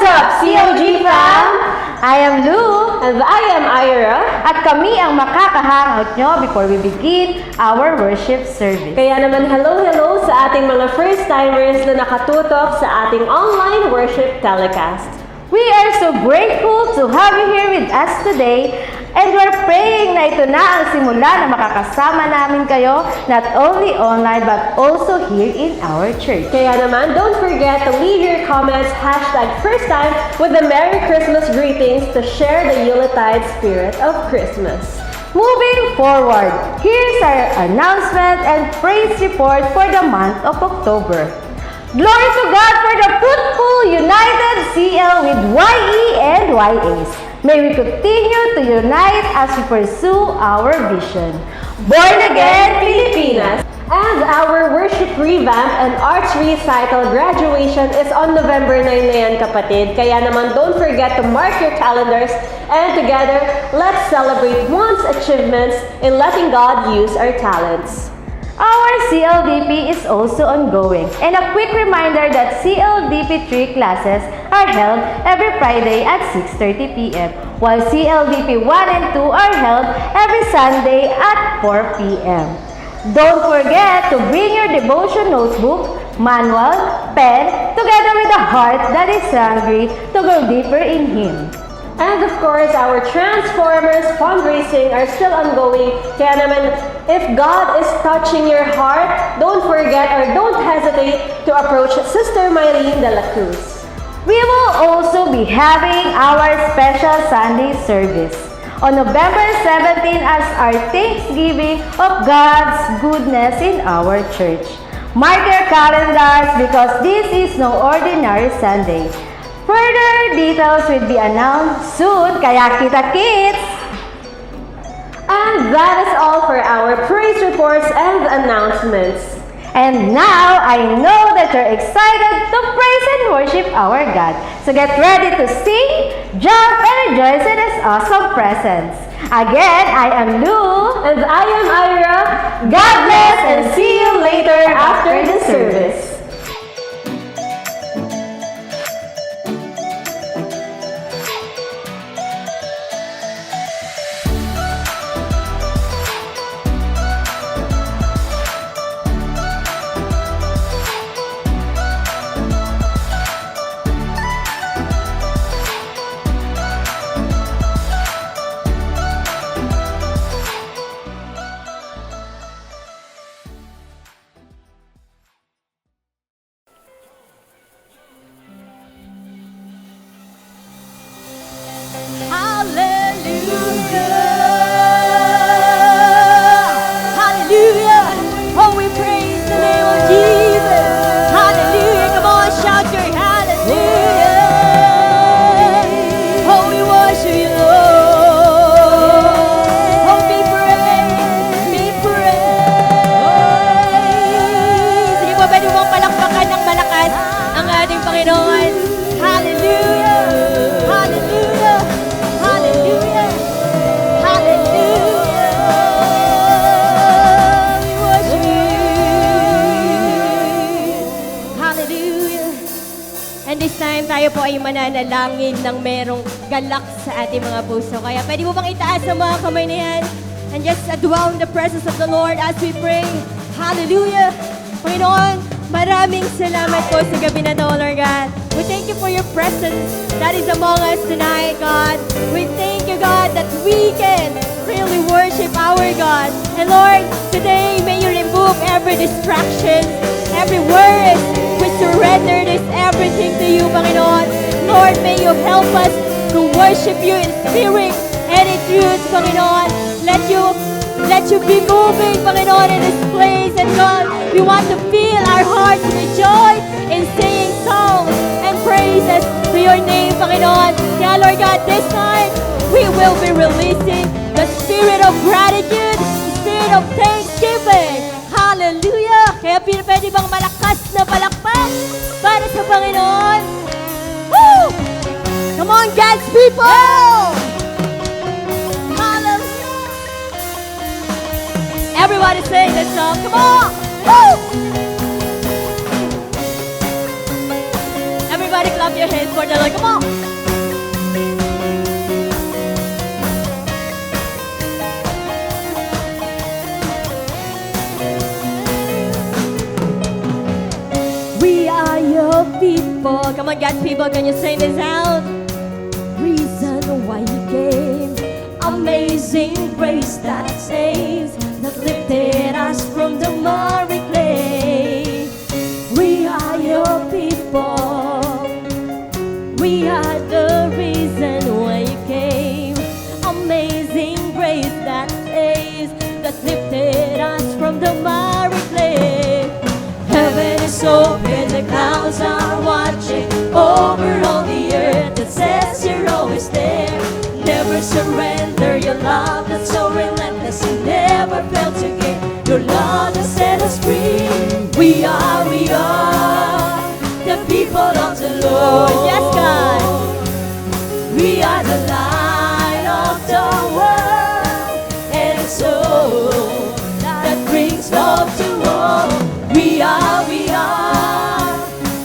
What's up, COG fam? I am Lou. And I am Ira. At kami ang makakahangout nyo before we begin our worship service. Kaya naman hello sa ating mga first-timers na nakatutok sa ating online worship telecast. We are so grateful to have you here with us today. And we're praying na ito na ang simula na makakasama namin kayo not only online but also here in our church. Kaya naman, don't forget to leave your comments #FirstTime with the Merry Christmas greetings to share the Yuletide spirit of Christmas. Moving forward, here's our announcement and praise report for the month of October. Glory to God for the fruitful united CL with YE and YAs. May we continue to unite as we pursue our vision. Born Again Pilipinas! And our worship revamp and arts recital graduation is on November 9 na yan, kapatid. Kaya naman, don't forget to mark your calendars and together, let's celebrate one's achievements in letting God use our talents. Our CLDP is also ongoing. And a quick reminder that CLDP 3 classes are held every Friday at 6:30 p.m. while CLDP 1 and 2 are held every Sunday at 4 p.m. Don't forget to bring your devotion notebook, manual, pen, together with a heart that is hungry to go deeper in Him. And of course, our Transformers fundraising are still ongoing. Kaya naman, if God is touching your heart, don't forget or don't hesitate to approach Sister Mylene de la Cruz. We will also be having our special Sunday service on November 17 as our Thanksgiving of God's goodness in our church. Mark your calendars because this is no ordinary Sunday. Further details will be announced soon, kaya kita-kits! And that is all for our praise reports and announcements. And now, I know that you're excited to praise and worship our God. So get ready to sing, jump, and rejoice in His awesome presence. Again, I am Lou. And I am Ira. God bless and see you later after the service. Tayo po ay mananalangin ng merong galak sa ating mga puso. Kaya pwede mo bang itaas ang mga kamay na yan and just dwell in the presence of the Lord as we pray. Hallelujah! Panginoon, maraming salamat po sa gabi na to, Lord God. We thank you for your presence that is among us tonight, God. We thank you, God, that we can really worship our God. And Lord, today may you remove every distraction, every word. We surrender this everything to you, Panginoon. Lord, may you help us to worship you in spirit and in truth, Panginoon. Let you be moving, Panginoon, in this place. And God, we want to feel our hearts rejoice in singing songs and praises to your name, Panginoon. Kaya, Lord God, this time, we will be releasing the spirit of gratitude, the spirit of thanksgiving. Hallelujah! Kaya pwede bang malakas na palakpak para sa Panginoon? Woo! Come on, God's people! Hallelujah! Everybody sing this song. Come on! Woo! Everybody clap your hands for the Lord. Come on! people. Come on, God's people, can you sing this out? Reason why you came. Amazing grace that saves, that lifted us from the miry clay. We are your people. We are the reason why you came. Amazing grace that saves, that lifted us from the miry clay. Heaven is open, the clouds are watching over all the earth. That says you're always there. Never surrender your love that's so relentless. You never fail to give. Your love has set us free. We are the people of the Lord. Yes, God. We are the light of the world, and it's so that brings love to all. We are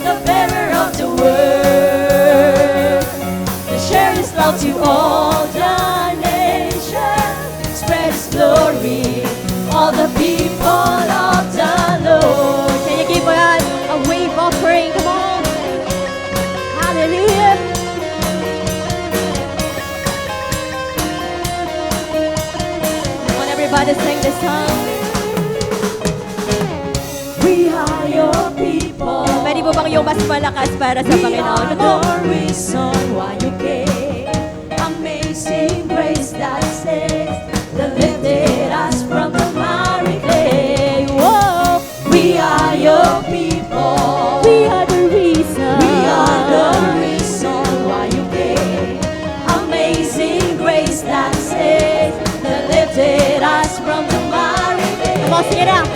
the bearer of the word. The share His love to all the nations. Spread His glory, all the people of the Lord. Can you give God a wave offering? Come on. Hallelujah. Come on, everybody sing this song. We are your people. Pwede mo bang yung mas malakas para sa Panginoon? We are the reason why you came. Amazing grace that saves, that lifted us from the miry clay. Whoa. We are your people. We are the reason. We are the reason why you came. Amazing grace that saves, that lifted us from the miry clay. Come on, sing it out.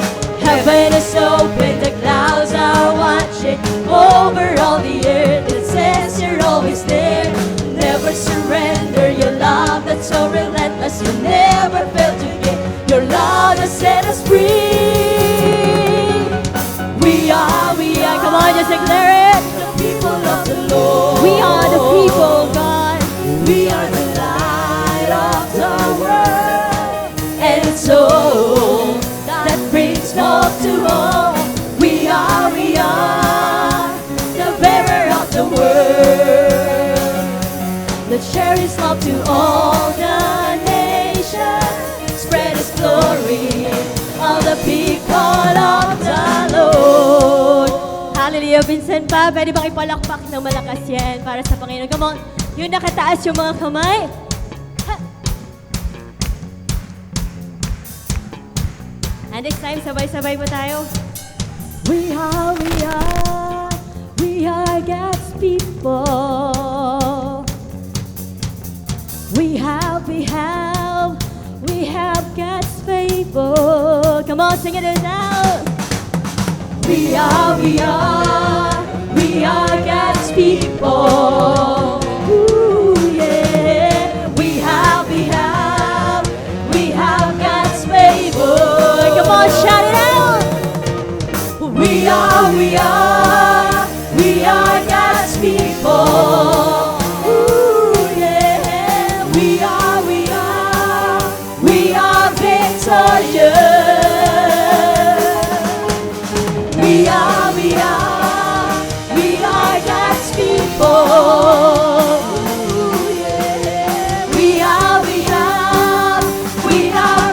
Heaven is open, the clouds are watching over all the earth. It says you're always there. Never surrender your love that's so relentless. You never fail to give. Your love has set us free. We are, come on, just declare it. The people of the Lord. We are the people, God. We are the light of the world, and it's so that brings love to all. We are the bearer of the word. Let's share His love to all the nations. Spread His glory, all the people of the Lord. Hallelujah, Vincent pa. Pwede bang ipalakpak ng malakas yan para sa Panginoon? Come on, yung nakataas yung mga kamay. And this time, sabay-sabay mo tayo. We are God's people. We have God's favor. Come on, sing it out. We are God's people. Ooh, yeah. We have God's favor. Come on, shout it out. We are God's people. Ooh, yeah. We are victorious. We are God's people. Ooh, yeah. We have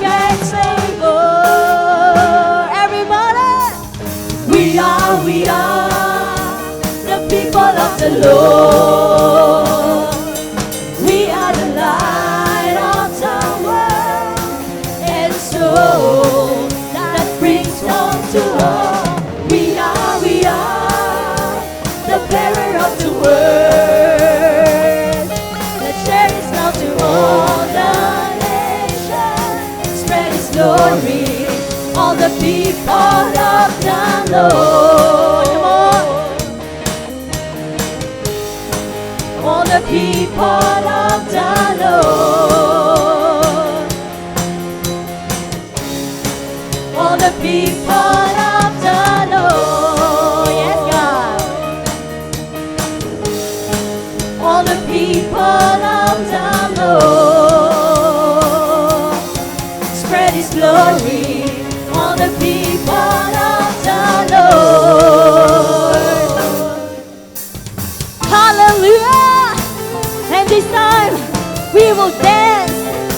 God's favor. Everybody. We are the people of the Lord. We are the light of the world, and so that brings love to all. We are the bearer of the word. Let's share His love to all the nations. Spread His glory, all the people of the Lord. Come on. All the people of the Lord. All the people of the Lord. Yes, God. All the people of the Lord. Spread His glory, all the people of the Lord. will dance.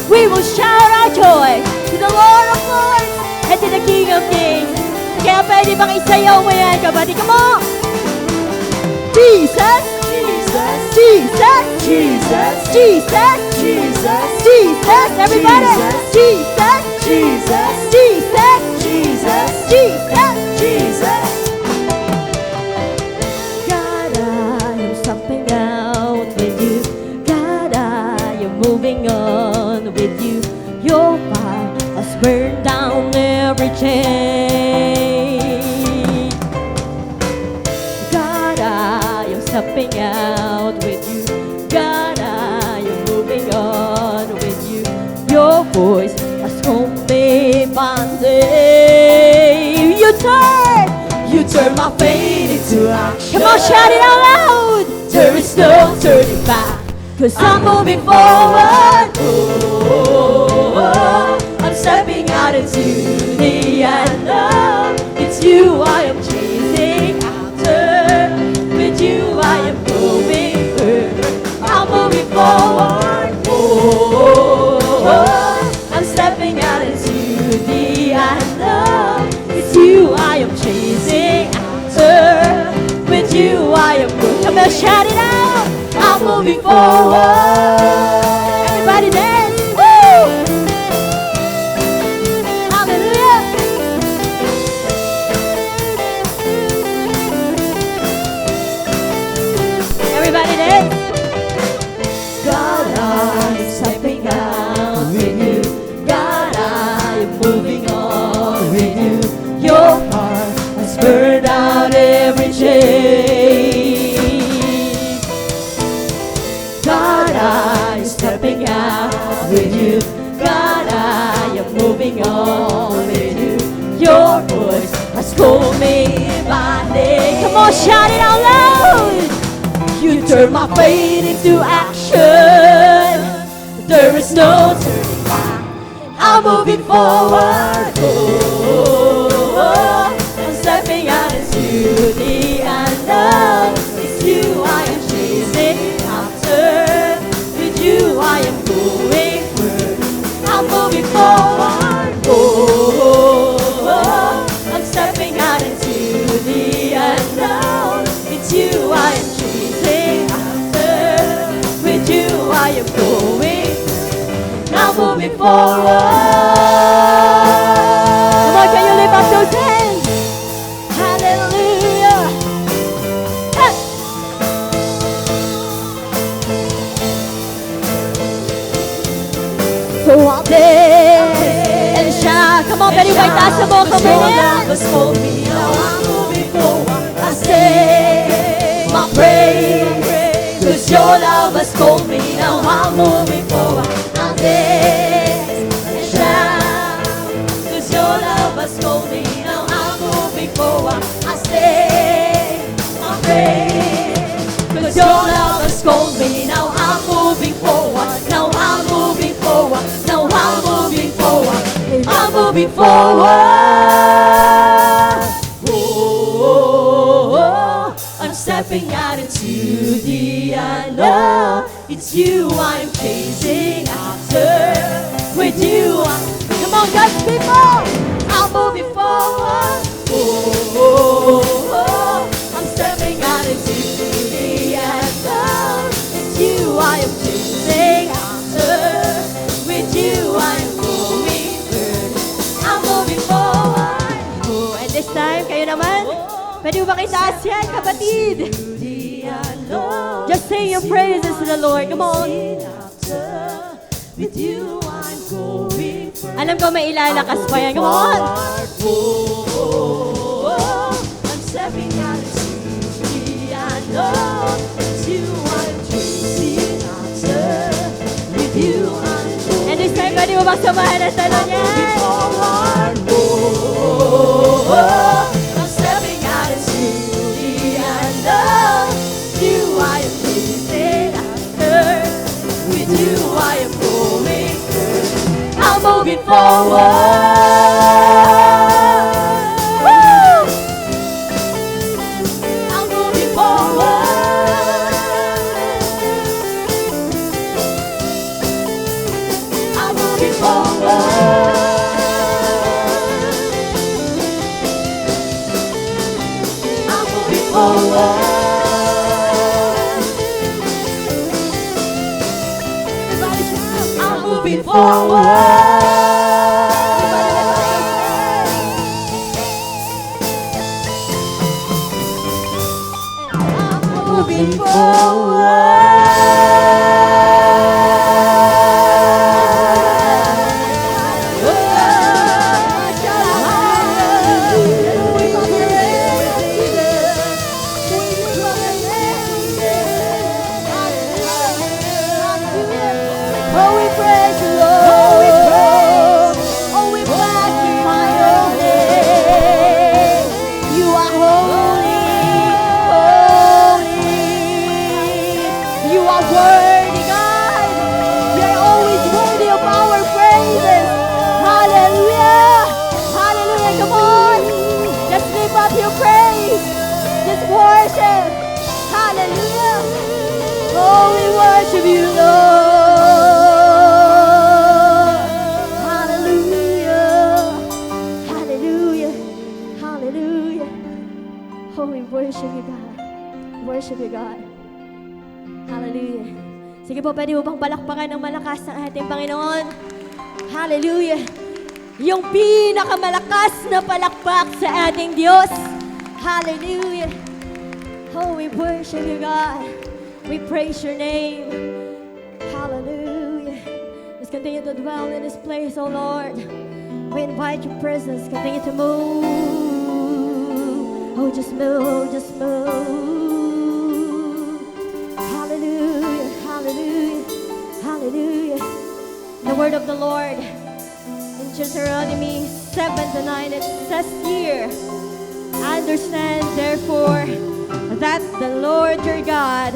We will shout our joy to the Lord of Lords and to the King of Kings. Kaya pwede bang isayaw mo yan, kapatid? Come on! Jesus! Jesus! Jesus! Jesus! Jesus! Jesus! Jesus! Everybody! Jesus! Jesus! Jesus! Jesus! Jesus! Jesus! God, I am stepping out with you. God, I am moving on with you. Your fire has burned down every chain. God, I am stepping out with you. God, I am moving on with you. Your voice has called me bondage. You turn my faith into action. Come on, shout it out loud. There is no turning back, 'cause I'm moving forward. I'm stepping out into the unknown. It's you I am chasing after. With you I am going through. I'm moving forward. I'm stepping out into the unknown. It's you I am chasing after. With you I am going. Come on, shout it out. I'm moving forward. Everybody dance. Woo! Hallelujah. Everybody dance. God, I'm stepping out with you. God, I'm moving on with you. Your heart has burned out every chain. God, I'm stepping out with you. God, I am moving on with you. Your voice has called me by name. Come on, shout it out loud. You turn my faith into action. There is no turning back. I'm moving forward. I'm stepping out into the unknown. It's you I am chasing after. With you I am going through. I'm moving forward. I'm stepping out into the unknown. It's you I am chasing after. With you I am going through. I'm moving forward. Come on, can you lift up those hands? Hallelujah. Hey. So I'll dance and shout. Come on, pwede ba itaas sa mga kamay na yan? I'm moving forward. I say my praise, 'cause your love has called me. Now I'm moving forward. I'll dance and shout, 'cause your love has called me. Now I'm moving forward. I say my praise, 'cause your love has called me. Now I'm moving forward. Now I'm moving forward. Now I'm moving forward. I'm moving forward. I'm stepping out into the unknown. It's you I'm chasing after. With you come on, God's people. I'm moving forward. I'm stepping out into the unknown. It's you I am chasing after. With you I'm going through. I'm moving forward. And this time, kayo naman. Pwede ba itaas yan, kapatid? Just sing your praises to the Lord. Come on. With you I'm going through. Alam ko may ilalakas pa yan. Come on. I'm stepping out into the unknown. It's you I'm chasing after. With you I'm going. And this time, pwede mo bang samahan ang talon yan? forward. I'm stepping out into the unknown. You I am chasing after. With you I am going through. I'm moving forward. Woo! I'm moving forward. moving forward. I'm moving forward. Everybody shout. I'm moving forward. Moving Oh, we praise the Lord. Oh, we magnify your name. You are holy, holy. You are worthy, God. You are always worthy of our praises. Hallelujah. Hallelujah. Come on. Just lift up your praise. Just worship. Hallelujah. Oh, we worship you, Lord. Hallelujah. Hallelujah. Hallelujah. Oh, we worship you, God. Worship you, God. Hallelujah. Sige po, pwede mo bang palakpakan ng malakas ng ating Panginoon? Hallelujah. Yung pinakamalakas na palakpak sa ating Diyos. Hallelujah. Oh, we worship you, God. We praise your name. Hallelujah. Let's continue to dwell in this place, oh Lord. We invite your presence. Continue to move. Oh, just move, just move. Hallelujah, hallelujah, hallelujah. The word of the Lord in Deuteronomy 7:9, it says here, understand therefore that the Lord your God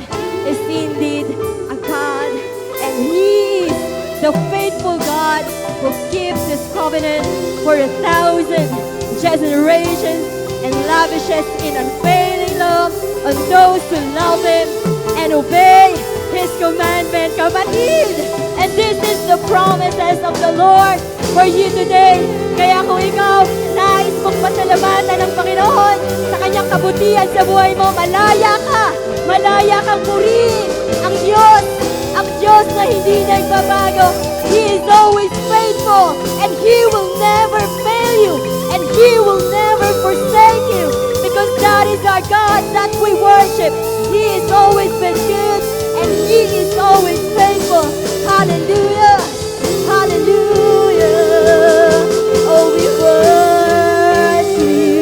is indeed a God, and He is the faithful God who keeps His covenant for 1,000 generations and lavishes in unfailing love on those who love Him and obey His commandment. Kapatid, and this is the promises of the Lord for you today. Kaya kung ikaw nais mong pasalamatan ng Panginoon sa kanyang kabutihan sa buhay mo, malaya kang purihin ang Diyos na hindi nagbabago. He is always faithful, and He will never fail you, and He will never forsake you, because that is our God that we worship. He has always been good, and He is always faithful. Hallelujah, hallelujah. Oh, we worship you.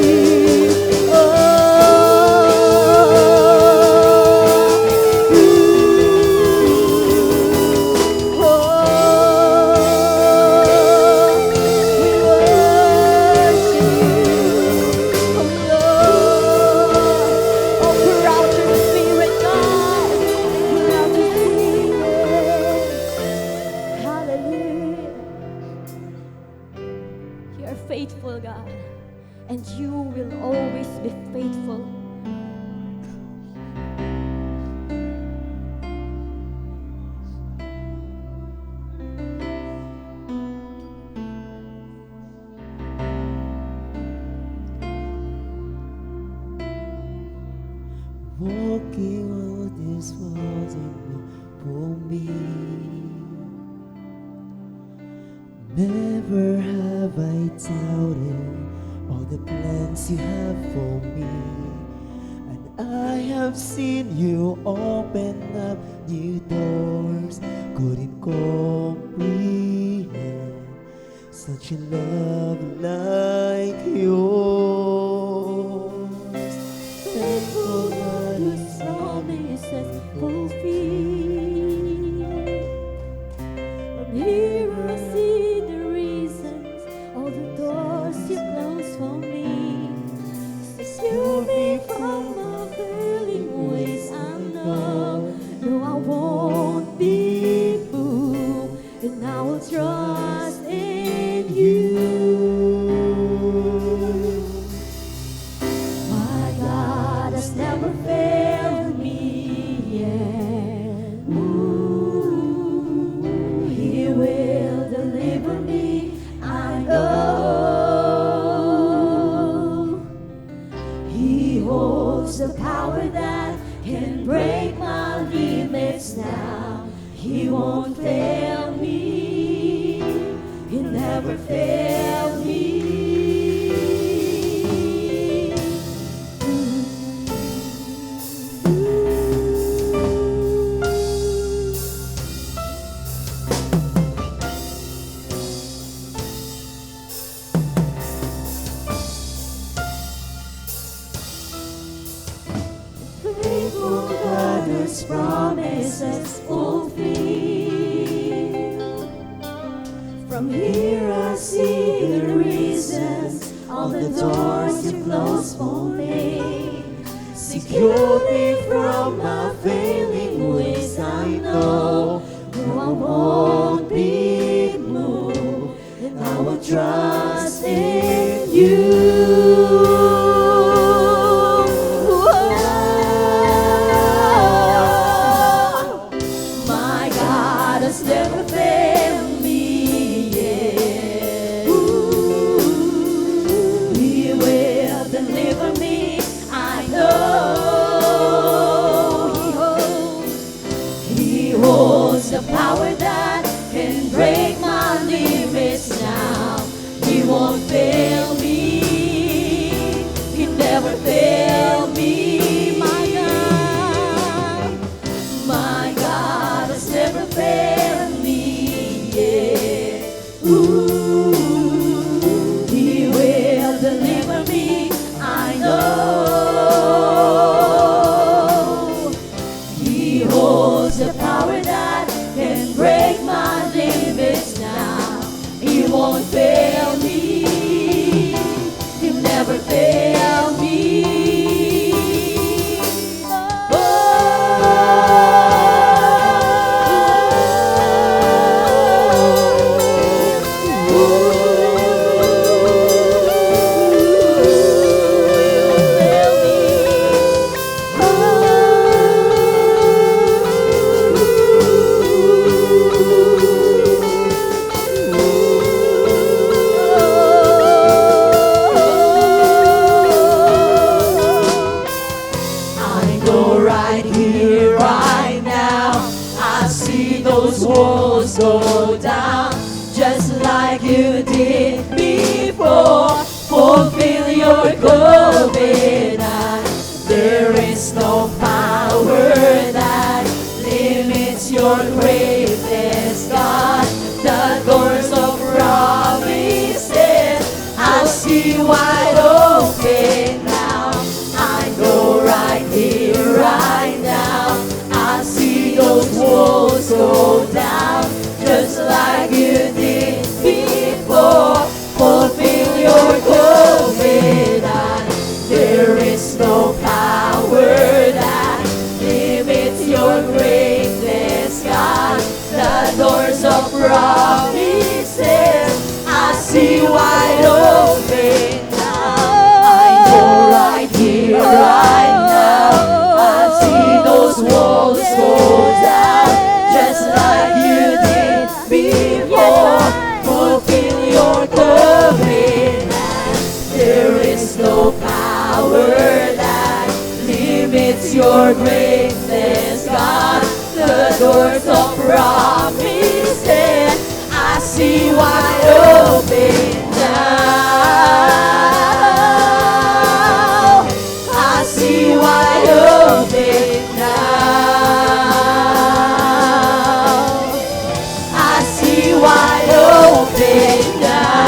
Faithful God, and you will always be faithful. Walking on this water for me. Never have I doubted all the plans you have for me, and I have seen you open up new doors. Couldn't comprehend such a love like yours. Faithful God whose promises fulfill. From here I see the reasons, all the doors you close for me. Secure me from my failing ways. I know, no, I won't be fooled, and I will trust in you. My God has never failed me yet. He will deliver never fail me. Faithful God whose promises fulfill. From here I see the reasons, all the doors you closed for me. Secure me from my failing ways, I know. No, I won't be moved, and I will trust in you. My God has never failed me yet. He will deliver me, I know. He holds the power that can break my limits now. He won't fail me. He never failed me. My God has never failed me yet. He will deliver me, I know. He holds the power that can break my limits now. He won't fail me. He'll never fail me. I know right here, right now, I see those walls go down, just like you did before. Fulfill your covenant. There is no power that limits your greatness, God. The doors of promises I see wide open now. I know right here, right now, I see those walls go down, just like you did before. Fulfill your covenant. There is no power that limits your greatness, God. The doors of promises I see wide open now. I know right here, right now, I see those walls go down, just like you did before. Fulfill your covenant. There is no power that limits your greatness, God. The doors of promises I see wide open now. I see wide open now. I see wide open now.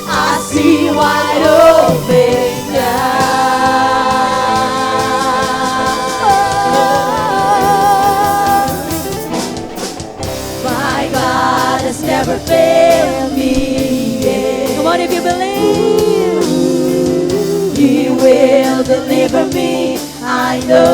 I see wide open now. My God has never failed me yet. Come on, if you believe, He will deliver me, I know.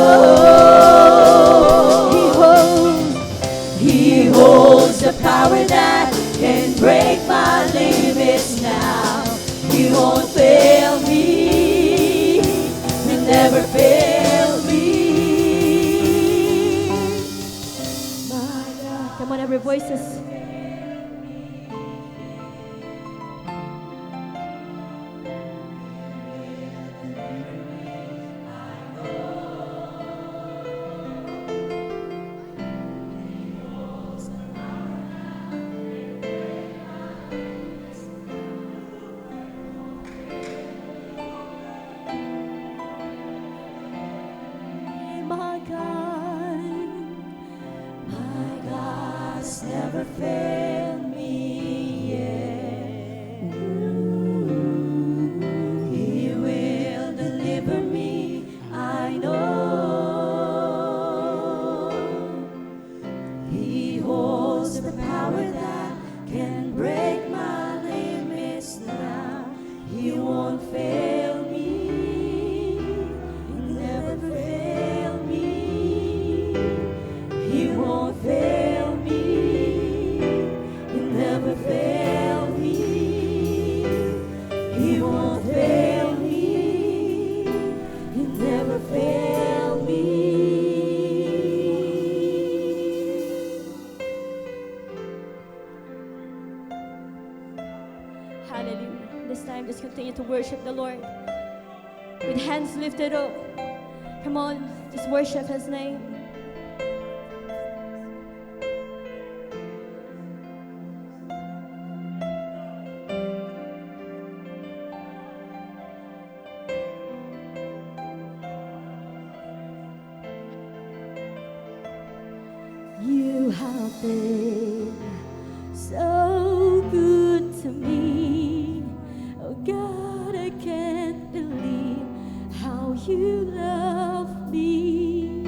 He holds the power that can break my limits now. He won't fail me. He'll never fail me. My God. Come on, every voices. never failed me yet. He will deliver me, I know. He holds the power that can break my limits now. He won't fail me. He'll never fail me. He won't fail me. He'll never fail me. He won't fail me. He'll never fail me. Hallelujah. This time, just continue to worship the Lord with hands lifted up. Come on, just worship His name. You have been so good to me. Oh God, I can't believe how you love me.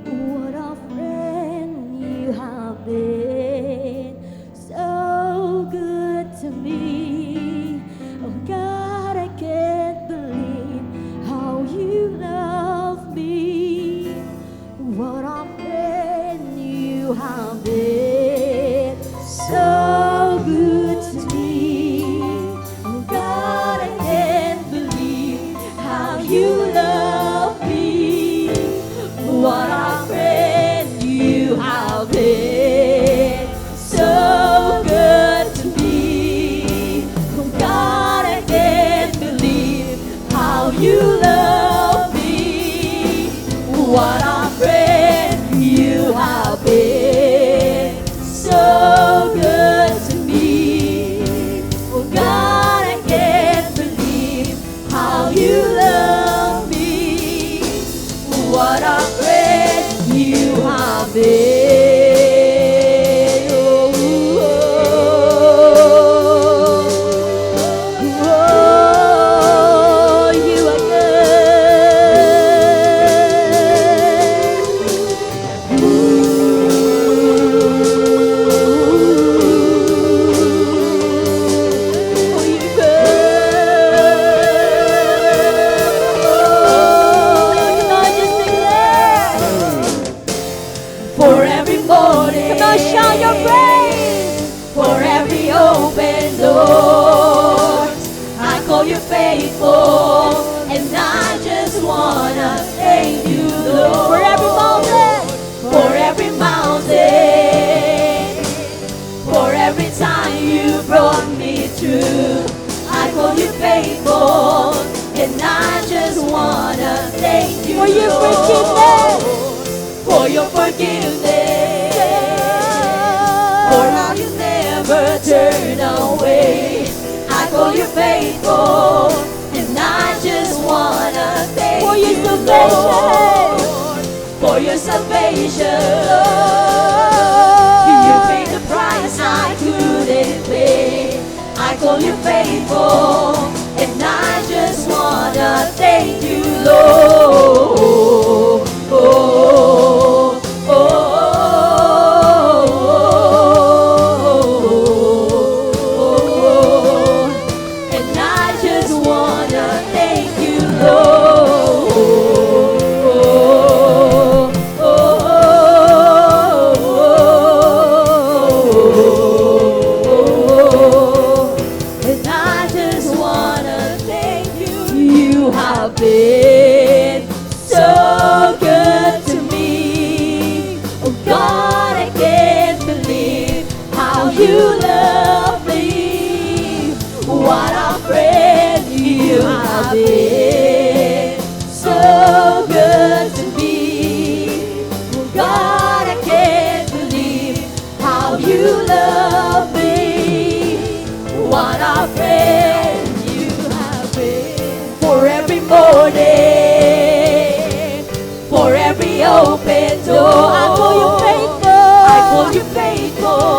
What a friend you have been. So good to me. Oh God, I can't believe how you love me. What a friend you have been. So good to me. Oh God, I can't believe how you love me. What a friend you have been. So good to me. Oh God, I can't believe how you love me. What a friend you have been. So good to me. Oh God, I can't believe how you love me. What a friend you have been. Oh, you are for every morning. Come on, shout your praise. For every open door, I call you faithful, and I just wanna thank you, Lord. For every mountain, for every mountain, for every time you brought me through, I call you faithful, and I just wanna thank you, For your Lord. forgiveness. For your forgiveness, for how you never turn away. I call you faithful, and I just wanna thank For your you, salvation. Lord, for your salvation. You paid the price I couldn't pay. I call you faithful, and I just wanna thank you, Lord. And I just wanna thank you, Lord. And I just wanna thank you. You have been so good to me. Oh God, I can't believe how you love me. What a friend you have been. So good to me. Oh God, I can't believe how you love me. What a friend you have been. For every morning, for every open door, I call you faithful. I call you faithful.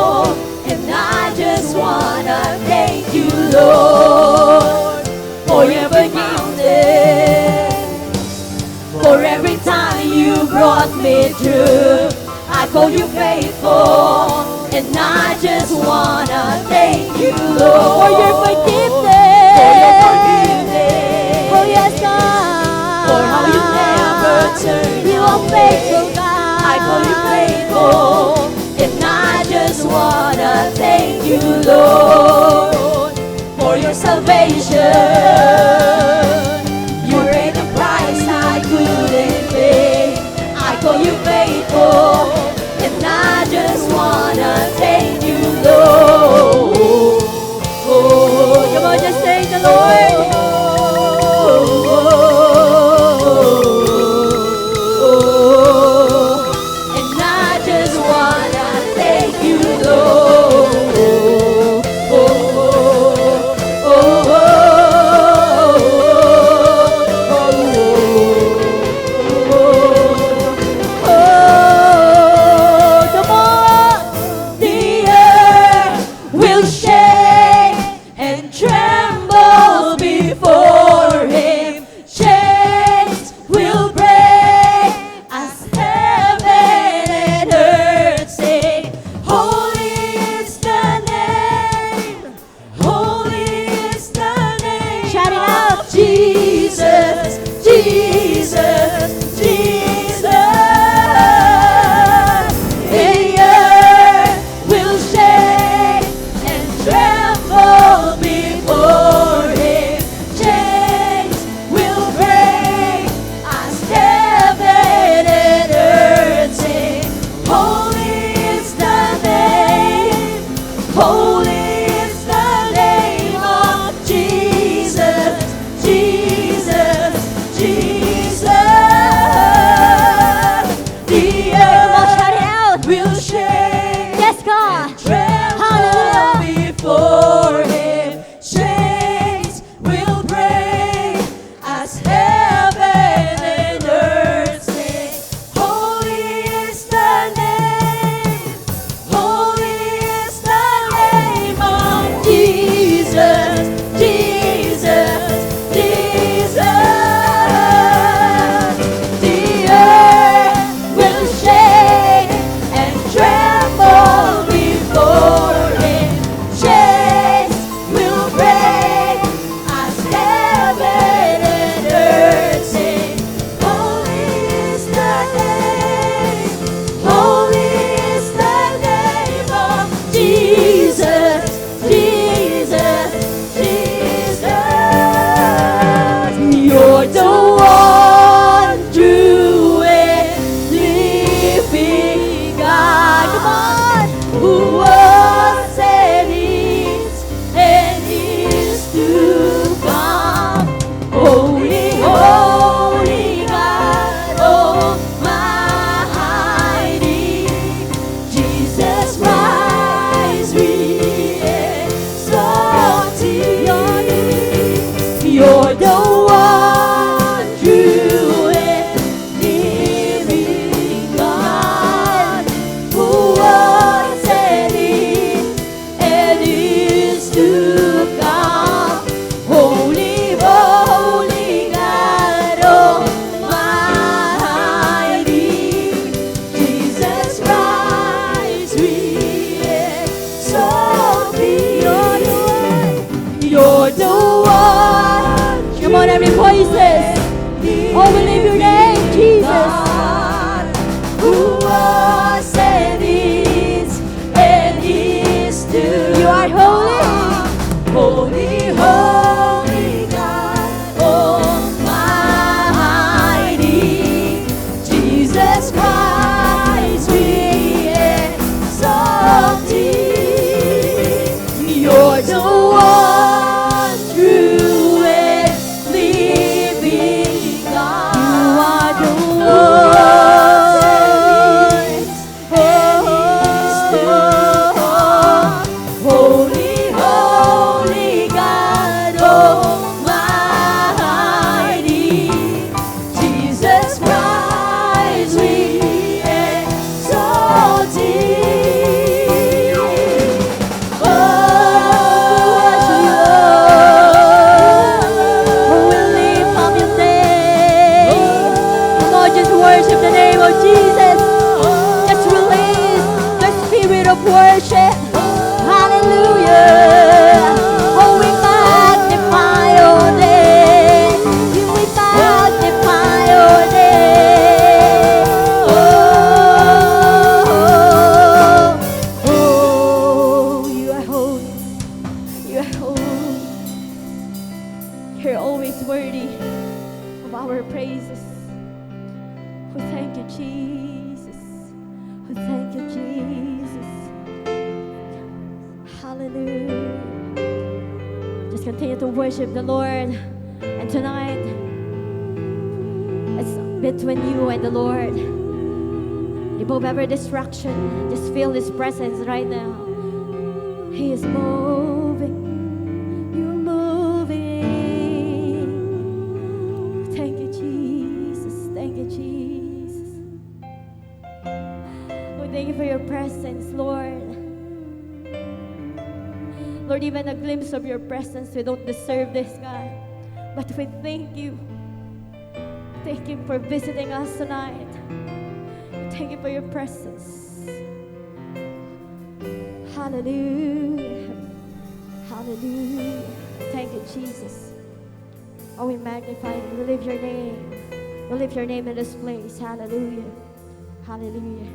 true. I call you faithful, and I just wanna thank you, Lord, For your forgiveness. For your forgiveness. Oh, yes, God. For how you never turned You are away. faithful, God. I call you faithful, and I just wanna thank you, Lord, for your salvation. You paid the price I couldn't pay. I call you faithful, and I just wanna thank you, Lord. Come on, just thank the Lord. And I just wanna thank you, Lord. Hallelujah. Just continue to worship the Lord. And tonight, it's between you and the Lord. Above every distraction, just feel His presence right now. He is moving. You're moving. Thank you, Jesus. Thank you, Jesus. We thank you for your presence, Lord. Lord, even a glimpse of your presence, we don't deserve this, God. But we thank you. Thank you for visiting us tonight. Thank you for your presence. Hallelujah. Hallelujah. Thank you, Jesus. Oh, we magnify you. We lift your name. We lift your name in this place. Hallelujah. Hallelujah.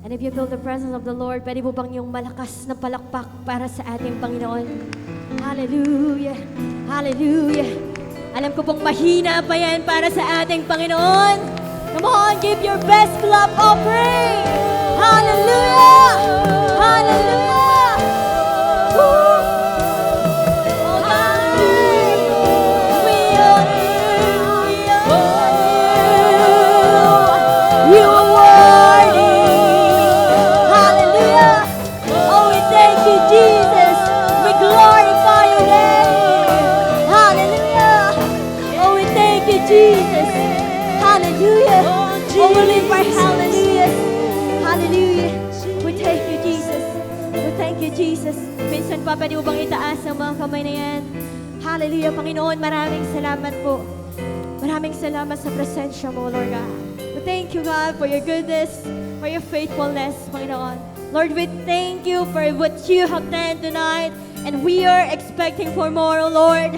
And if you feel the presence of the Lord, pwede po bang yung malakas na palakpak para sa ating Panginoon? Hallelujah. Hallelujah. Alam ko pong mahina pa yan para sa ating Panginoon. Come on, give your best clap offering. Hallelujah. Hallelujah. Woo. Oh God, we honor you. You are worthy. Hallelujah. Oh, we thank you, Jesus. We glorify your name. Hallelujah. Oh, we thank you, Jesus. Hallelujah. Oh, we lift our hallelujah. Hallelujah. We thank you, Jesus. We thank you, Jesus. Minsan pa, pwede mo bang itaas ang mga kamay na yan? Hallelujah, Panginoon. Maraming salamat po. Maraming salamat sa presensya mo, Lord God. We thank you, God, for your goodness, for your faithfulness, Panginoon. Lord, we thank you for what you have done tonight, and we are expecting for more, oh Lord.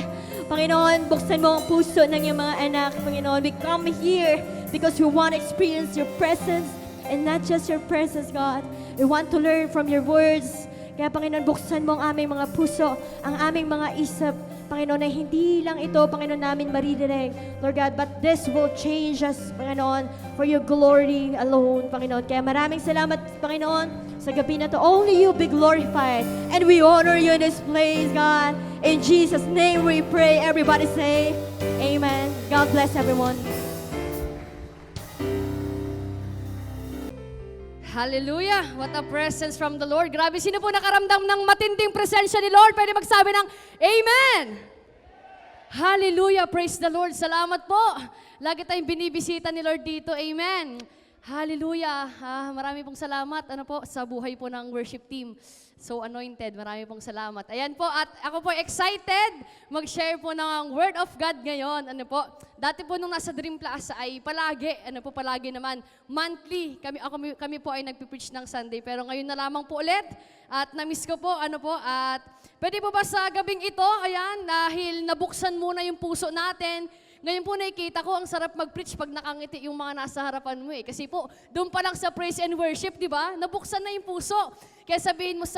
Panginoon, buksan mo ang puso ng iyong mga anak, Panginoon. We come here because we want to experience your presence, and not just your presence, God. We want to learn from your words. Kaya, Panginoon, buksan mo ang aming mga puso, ang aming mga isip, Panginoon, na hindi lang ito, Panginoon, namin maririnig, Lord God, but this will change us, Panginoon, for your glory alone, Panginoon. Kaya maraming salamat, Panginoon, sa gabi na to. Only you be glorified, and we honor you in this place, God. In Jesus' name we pray. Everybody say, Amen. God bless everyone. Hallelujah! What a presence from the Lord. Grabe, sino po nakaramdam ng matinding presensya ni Lord? Pwede magsabi ng Amen! Hallelujah! Praise the Lord. Salamat po. Lagi tayong binibisita ni Lord dito. Amen! Hallelujah! Marami pong salamat sa buhay po ng worship team. So anointed. Marami pong salamat. Ayan po, at ako po excited mag-share po ng Word of God ngayon. Dati po nung nasa Dream Plaza ay palagi naman, monthly, kami po ay nagpipreach ng Sunday. Pero ngayon na lamang po ulit, at na-miss ko po, at pwede po ba sa gabing ito, ayan, dahil nabuksan muna yung puso natin. Ngayon po nakikita ko, ang sarap mag-preach pag nakangiti yung mga nasa harapan mo eh. Kasi po, doon pa lang sa praise and worship, di ba? Nabuksan na yung puso. Kaya sabihin mo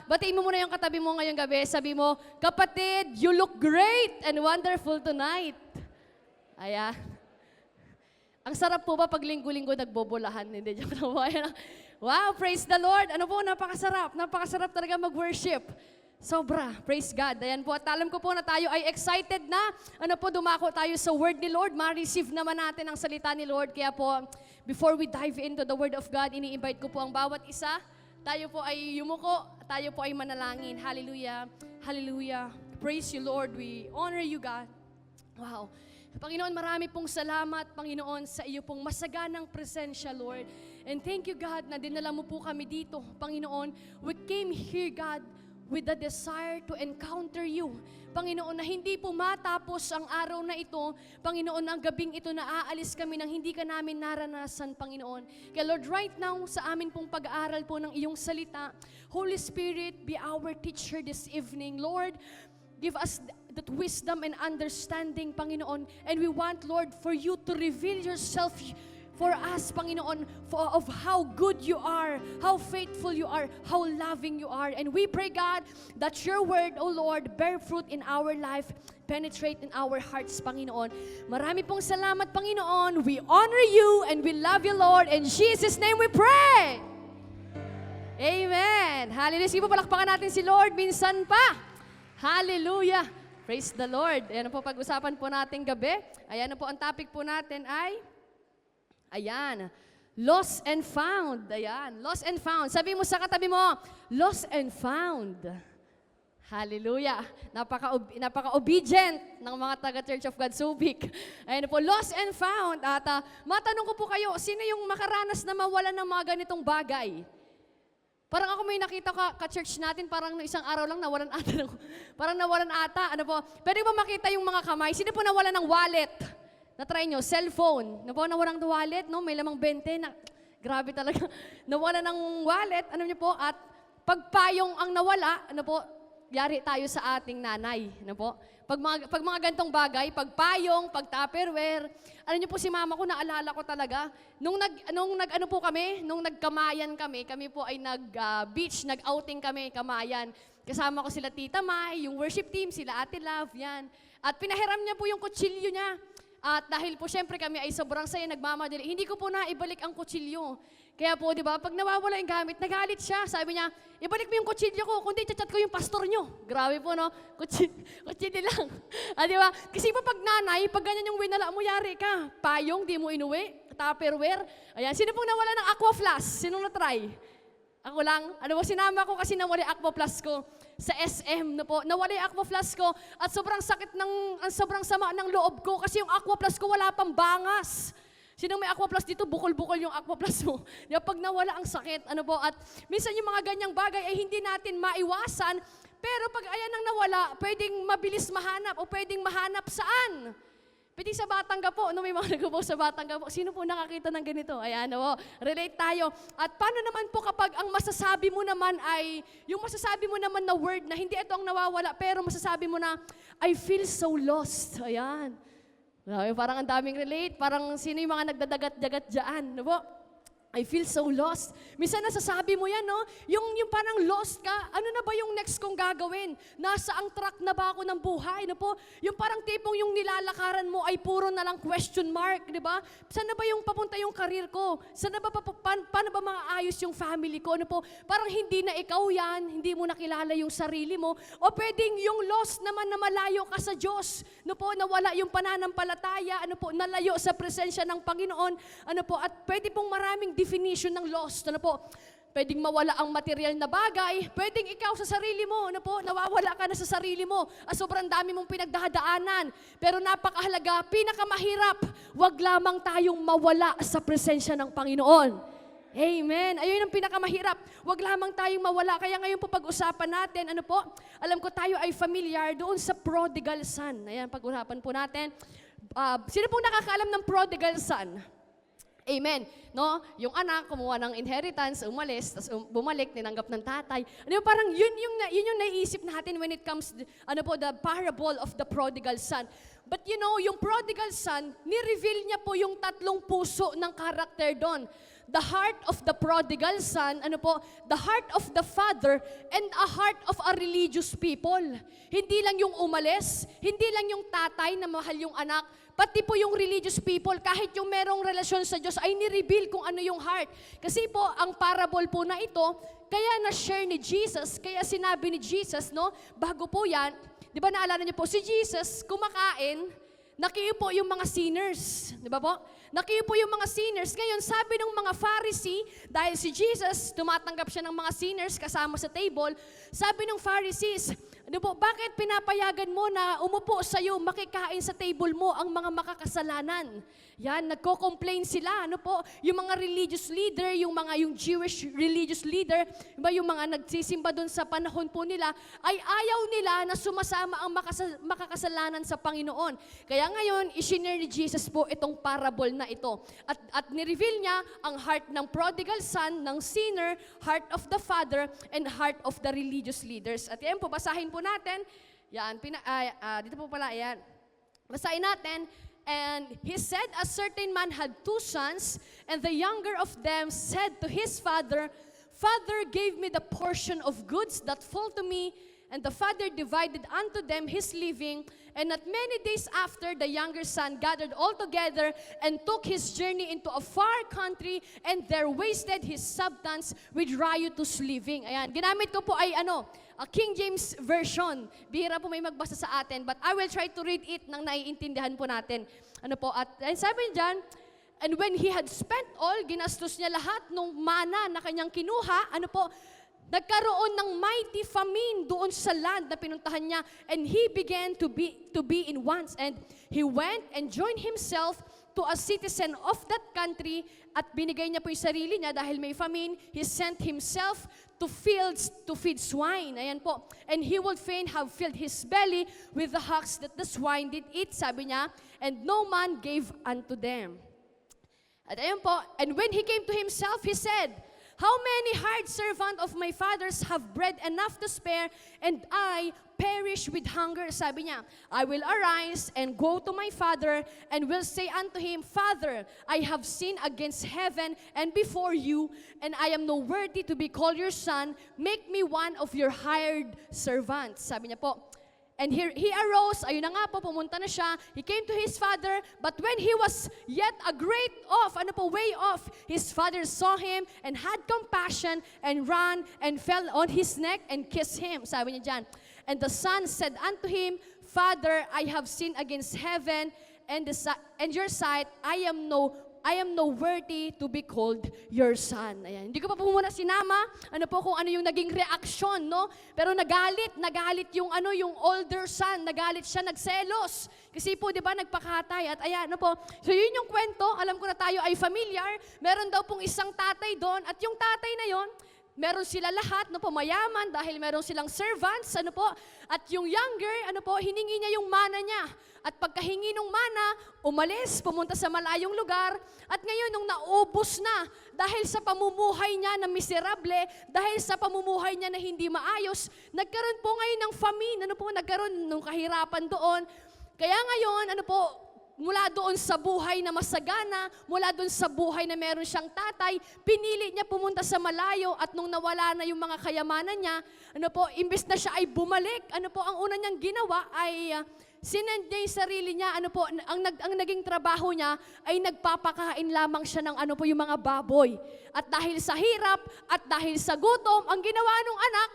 batiin mo muna yung katabi mo ngayong gabi, sabi mo, kapatid, you look great and wonderful tonight. Ayan. Ang sarap po ba pag linggo-linggo nagbobolahan? Hindi, joke lang po. Wow, praise the Lord. Napakasarap. Napakasarap talaga mag-worship. Sobra. Praise God. Ayan po. At alam ko po na tayo ay excited na. Dumako tayo sa Word ni Lord. Ma-receive naman natin ang salita ni Lord. Kaya po, before we dive into the Word of God, ini-invite ko po ang bawat isa. Tayo po ay yumuko. Tayo po ay manalangin. Hallelujah. Hallelujah. Praise you, Lord. We honor you, God. Wow. Panginoon, marami pong salamat, Panginoon, sa iyo pong masaganang presensya, Lord. And thank you, God, na dinala mo po kami dito, Panginoon. We came here, God, with the desire to encounter you. Panginoon, na hindi po matapos ang araw na ito, Panginoon, ang gabing ito na aalis kami nang hindi ka namin naranasan, Panginoon. Kaya Lord, right now, sa amin pong pag-aaral po ng iyong salita, Holy Spirit, be our teacher this evening. Lord, give us that wisdom and understanding, Panginoon. And we want, Lord, for you to reveal yourself for us, Panginoon, of how good you are, how faithful you are, how loving you are. And we pray, God, that your word, O Lord, bear fruit in our life, penetrate in our hearts, Panginoon. Marami pong salamat, Panginoon. We honor you and we love you, Lord. In Jesus' name we pray. Amen. Amen. Hallelujah. Sige po, palakpakan natin si Lord minsan pa. Hallelujah. Praise the Lord. Ayan po, pag-usapan po natin gabi. Ayan po, ang topic po natin ay, ayan, lost and found. Ayan, lost and found. Sabi mo sa katabi mo, lost and found. Hallelujah. Napaka-obedient ng mga taga-Church of God Subic. Ayan po, lost and found. At matanong ko po kayo, sino yung makaranas na mawala ng mga ganitong bagay? Parang ako may nakita ka-church natin, parang isang araw lang nawalan ata. Parang nawalan ata. Ano po? Pwede ba makita yung mga kamay? Sino po nawalan ng wallet? Na-try nyo, cellphone. Ano po, nawalan ng wallet, no? May lamang 20. Grabe talaga. Nawalan ng wallet, ano nyo po? At pagpayong ang nawala, ano po? Yari tayo sa ating nanay. Ano po? Pag mga gantong bagay, pagpayong, pag-tupperware, ano niyo po si mama ko, naalala ko talaga, nung nagkamayan kami po ay nag-beach, nag-outing kami, kamayan. Kasama ko sila Tita May, yung worship team, sila Ate Love, yan. At pinahiram niya po yung kutsilyo niya. At dahil po syempre kami ay sobrang saya, nagmamadali, hindi ko po naibalik ang kutsilyo. Kaya po, di ba, pag nawawala yung gamit, nagalit siya. Sabi niya, ibalik mo yung kutsilyo ko, kundi chat ko yung pastor nyo. Grabe po, no? Kutsilyo lang. Di ba? Kasi po pag nanay, pag ganyan yung winala mo, yari ka. Payong, di mo inuwi. Tupperware. Ayan, sino pong nawala ng aqua flask? Sinong na-try? Ako lang. Ano po, sinama ko kasi nawala yung aqua flask ko sa SM, no po. Nawala yung aqua flask ko at sobrang sakit sobrang sama ng loob ko kasi yung aqua flask ko wala pang bangas. Sinong may aqua plus dito, bukol-bukol yung aqua plus mo. Diba, pag nawala ang sakit, ano po, at minsan yung mga ganyang bagay ay hindi natin maiwasan, pero pag ayan ang nawala, pwedeng mabilis mahanap o pwedeng mahanap saan? Pwede sa Batangas po, may mga nagpo sa Batangas po. Sino po nakakita ng ganito? Ayan, relate tayo. At paano naman po kapag ang masasabi mo naman ay, yung masasabi mo naman na word na hindi ito ang nawawala, pero masasabi mo na, I feel so lost. Ayan. Parang ang daming relate, parang sino yung mga nagdadagat-dagat dyan, no po? I feel so lost. Minsan nasasabi mo yan, no? Yung parang lost ka, ano na ba yung next kong gagawin? Nasa ang track na ba ako ng buhay, no po? Yung parang tipong yung nilalakaran mo ay puro na lang question mark, di ba? Saan na ba yung papunta yung career ko? Saan na ba, paano ba maayos yung family ko? Ano po? Parang hindi na ikaw yan, hindi mo nakilala yung sarili mo. O pwedeng yung lost naman na malayo ka sa Diyos, no po? Nawala yung pananampalataya, ano po? Nalayo sa presensya ng Panginoon, ano po? At pwede pong maraming definition ng lost, ano po? Pwedeng mawala ang material na bagay, pwedeng ikaw sa sarili mo, ano po? Nawawala ka na sa sarili mo, at sobrang dami mong pinagdadaanan. Pero napakahalaga, pinakamahirap, wag lamang tayong mawala sa presensya ng Panginoon. Amen. Ayun ang pinakamahirap. Wag lamang tayong mawala. Kaya ngayon po pag-usapan natin, ano po? Alam ko tayo ay familiar doon sa prodigal son. Ayan, pag-usapan po natin. Sino pong nakakaalam ng prodigal son? Amen. No? Yung anak, kumuha ng inheritance, umalis, tapos bumalik, tinanggap ng tatay. Ano parang yun yung naiisip natin when it comes, the parable of the prodigal son. But you know, yung prodigal son, ni-reveal niya po yung tatlong puso ng karakter doon. The heart of the prodigal son, the heart of the father, and a heart of a religious people. Hindi lang yung umalis, hindi lang yung tatay na mahal yung anak, pati po yung religious people, kahit yung merong relasyon sa Diyos, ay ni-reveal kung ano yung heart. Kasi po, ang parable po na ito, kaya na-share ni Jesus, kaya sinabi ni Jesus, no, bago po yan, di ba naalala niyo po, si Jesus, kumakain, nakiupo yung mga sinners. Di ba po? Nakiupo yung mga sinners. Ngayon, sabi ng mga Pharisee, dahil si Jesus, tumatanggap siya ng mga sinners kasama sa table, sabi ng Pharisees, bakit pinapayagan mo na umupo sa'yo, makikain sa table mo ang mga makakasalanan? Yan, nagko-complain sila. Yung mga religious leader, yung Jewish religious leader, yung mga nagsisimba doon sa panahon po nila, ay ayaw nila na sumasama ang makakasalanan sa Panginoon. Kaya ngayon, isinare ni Jesus po itong parable na ito. At nireveal niya ang heart ng prodigal son, ng sinner, heart of the father, and heart of the religious leaders. At yan po, basahin po natin. Yan, dito po pala, yan. Basahin natin. And he said, a certain man had 2 sons, and the younger of them said to his father, Father, give me the portion of goods that fall to me. And the father divided unto them his living. And not many days after, the younger son gathered all together and took his journey into a far country, and there wasted his substance with riotous living. Ayan, ginamit ko po ay a King James Version. Bihira po may magbasa sa atin, but I will try to read it nang naiintindihan po natin. And sabi niya dyan, and when he had spent all, ginastos niya lahat ng mana na kanyang kinuha, nagkaroon ng mighty famine doon sa land na pinuntahan niya, and he began to be in wants, and he went and joined himself to a citizen of that country, at binigay niya po yung sarili niya dahil may famine. He sent himself to fields to feed swine. Ayan po. And he would fain have filled his belly with the husks that the swine did eat, sabi niya, and no man gave unto them. At ayun po, and when he came to himself, he said, how many hired servants of my fathers have bread enough to spare, and I perish with hunger? Sabi niya, I will arise and go to my father, and will say unto him, Father, I have sinned against heaven and before you, and I am no worthy to be called your son. Make me one of your hired servants. Sabi niya po, and he arose, ayun na nga po, pumunta na siya. He came to his father, but when he was yet a great way off, his father saw him and had compassion and ran and fell on his neck and kissed him. Sabi niya dyan, and the son said unto him, Father, I have sinned against heaven and your sight. I am no worthy to be called your son. Ayan. Hindi ko pa po muna sinama, kung ano yung naging reaksyon, no? Pero nagalit yung older son, nagalit siya, nagselos. Kasi po, di ba, nagpakatay. At ayan, So yun yung kwento, alam ko na tayo ay familiar. Meron daw pong isang tatay doon, at yung tatay na yon, meron sila lahat, mayaman dahil meron silang servants, at yung younger, hiningi niya yung mana niya. At pagkahingi ng mana, umalis, pumunta sa malayong lugar, at ngayon nung naubos na, dahil sa pamumuhay niya na miserable, dahil sa pamumuhay niya na hindi maayos, nagkaroon po ngayon ng famine, nagkaroon ng kahirapan doon. Kaya ngayon, mula doon sa buhay na masagana, mula doon sa buhay na meron siyang tatay, pinili niya pumunta sa malayo, at nung nawala na yung mga kayamanan niya, imbes na siya ay bumalik, ang una niyang ginawa ay sinend niya yung sarili niya, ang naging trabaho niya ay nagpapakain lamang siya ng yung mga baboy. At dahil sa hirap, at dahil sa gutom, ang ginawa ng anak,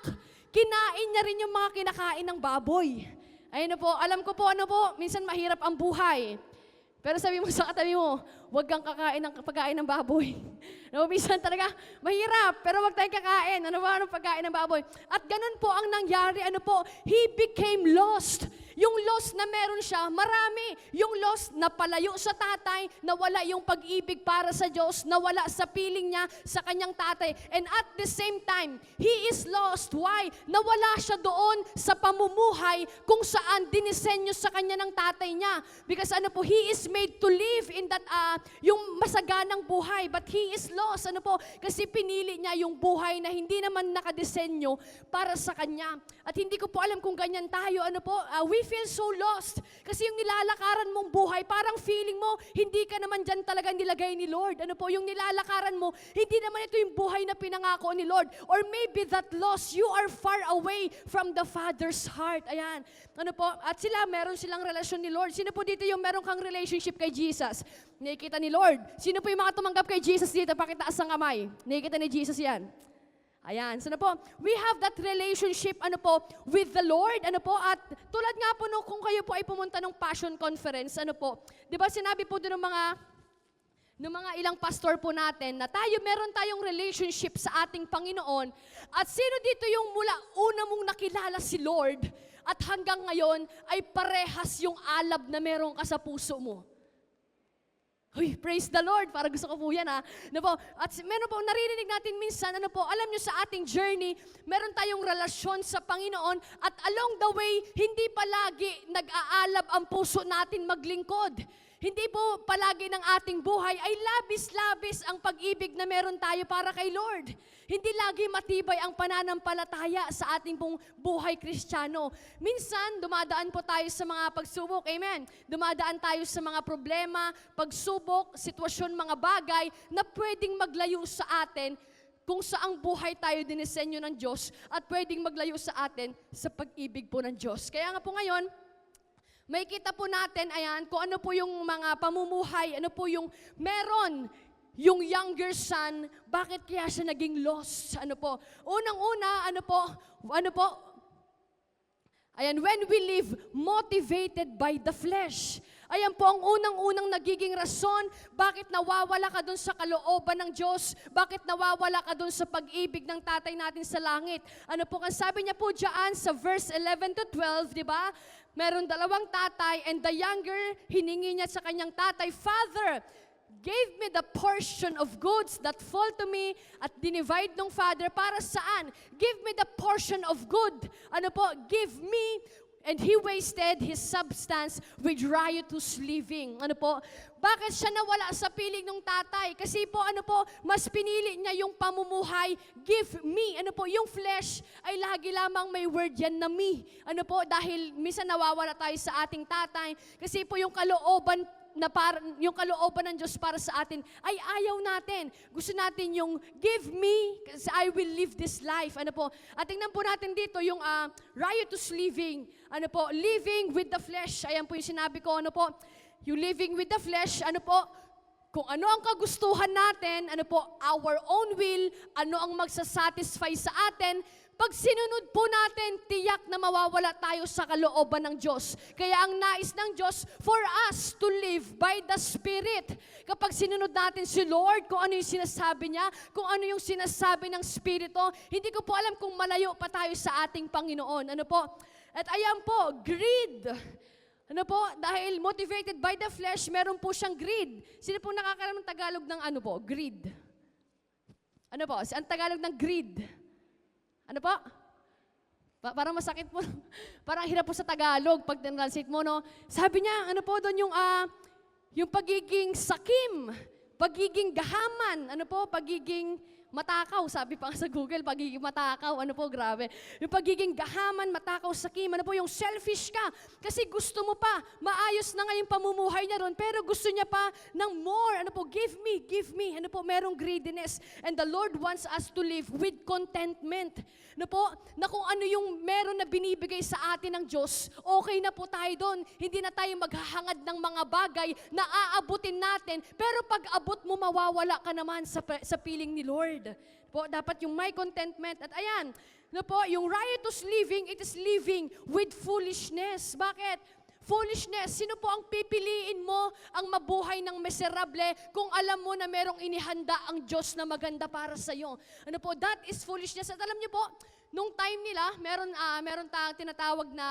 kinain niya rin yung mga kinakain ng baboy. Ayun alam ko po, minsan mahirap ang buhay. Pero sabi mo sa katabi mo, huwag kang kakain ng pagkain ng baboy. Minsan talaga, mahirap, pero huwag tayong kakain. Anong pagkain ng baboy? At ganun po ang nangyari, he became lost. Yung lost na meron siya, marami. Yung lost na palayo sa tatay, nawala yung pag-ibig para sa Diyos, nawala sa piling niya sa kanyang tatay. And at the same time, he is lost. Why? Nawala siya doon sa pamumuhay kung saan dinisenyo sa kanya ng tatay niya. Because he is made to live in that, yung masaganang buhay. But he is lost. Kasi pinili niya yung buhay na hindi naman nakadesenyo para sa kanya. At hindi ko po alam kung ganyan tayo. We feel so lost. Kasi yung nilalakaran mong buhay, parang feeling mo, hindi ka naman dyan talaga nilagay ni Lord. Yung nilalakaran mo, hindi naman ito yung buhay na pinangako ni Lord. Or maybe that lost, you are far away from the Father's heart. Ayan. At meron silang relasyon ni Lord. Sino po dito yung meron kang relationship kay Jesus? Nakikita ni Lord. Sino po yung mga tumanggap kay Jesus dito? Pakitaas ang kamay. Nakikita ni Jesus yan. Ayan, we have that relationship, with the Lord, at tulad nga po, kung kayo po ay pumunta ng Passion Conference, di ba sinabi po doon ng mga ilang pastor po natin, na meron tayong relationship sa ating Panginoon, at sino dito yung mula una mong nakilala si Lord, at hanggang ngayon, ay parehas yung alab na meron ka sa puso mo? Uy, praise the Lord. Para gusto ko po yan, ha. At meron po, naririnig natin minsan, alam nyo sa ating journey, meron tayong relasyon sa Panginoon, at along the way, hindi palagi nag-aalab ang puso natin maglingkod. Hindi po palagi ng ating buhay ay labis-labis ang pag-ibig na meron tayo para kay Lord. Hindi lagi matibay ang pananampalataya sa ating pong buhay Kristiyano. Minsan, dumadaan po tayo sa mga pagsubok. Amen. Dumadaan tayo sa mga problema, pagsubok, sitwasyon, mga bagay na pwedeng maglayo sa atin kung saang buhay tayo dinisenyo ng Diyos, at pwedeng maglayo sa atin sa pag-ibig po ng Diyos. Kaya nga po ngayon, May kita po natin, ayan, kung ano po yung mga pamumuhay, ano po yung meron yung younger son, bakit kaya siya naging lost? Ano po? Unang-una, ano po? Ayan, when we live motivated by the flesh. Ayan po ang unang-unang nagiging rason bakit nawawala ka dun sa kalooban ng Diyos, bakit nawawala ka dun sa pag-ibig ng tatay natin sa langit. Ano po, ang sabi niya po dyan sa verse 11 to 12, di ba? Meron dalawang tatay and the younger, hiningi niya sa kanyang tatay, Father, gave me the portion of goods that fall to me at dinivide ng father para saan? Give me the portion of good. Ano po? Give me. And he wasted his substance with riotous living. Ano po? Bakit siya nawala sa piling ng tatay? Kasi po, ano po, mas pinili niya yung pamumuhay, give me. Ano po, yung flesh ay lagi lamang may word yan na me. Ano po, dahil minsan nawawala tayo sa ating tatay. Kasi po yung kalooban yung kalooban ng Diyos para sa atin ay ayaw natin. Gusto natin yung give me kasi I will live this life. Ano po? At tingnan po natin dito yung riotous living. Ano po? Living with the flesh. Ayan po yung sinabi ko. Ano po? Yung living with the flesh. Ano po? Kung ano ang kagustuhan natin, ano po, our own will, ano ang magsasatisfy sa atin, pag sinunod po natin, tiyak na mawawala tayo sa kalooban ng Diyos. Kaya ang nais ng Diyos, for us to live by the Spirit. Kapag sinunod natin si Lord, kung ano yung sinasabi niya, kung ano yung sinasabi ng Spirito, hindi ko po alam kung malayo pa tayo sa ating Panginoon. Ano po? At ayan po, greed. Ano po? Dahil motivated by the flesh, meron po siyang greed. Sino po nakakalam ng Tagalog ng ano po? Greed. Ano po? Ang Tagalog ng greed. Ano po? Parang masakit po. Parang hirap po sa Tagalog pag translate mo, no? Sabi niya, ano po doon yung pagiging sakim, pagiging gahaman, ano po, pagiging matakaw, sabi pa sa Google, pagiging matakaw, ano po, grabe. Yung pagiging gahaman, matakaw, sakim, ano po, yung selfish ka. Kasi gusto mo pa, maayos na nga yung pamumuhay niya ron, pero gusto niya pa ng more, ano po, give me, ano po, merong greediness. And the Lord wants us to live with contentment. Ano po, na kung ano yung meron na binibigay sa atin ng Diyos, okay na po tayo doon. Hindi na tayo maghahangad ng mga bagay na aabutin natin, pero pag abot mo, mawawala ka naman sa piling ni Lord. Po, dapat yung my contentment. At ayan, no po, yung riotous living, it is living with foolishness. Bakit? Foolishness. Sino po ang pipiliin mo ang mabuhay ng miserable kung alam mo na merong inihanda ang Diyos na maganda para sa iyo? Ano po? That is foolishness. At alam niyo po, nung time nila, meron tayong tinatawag na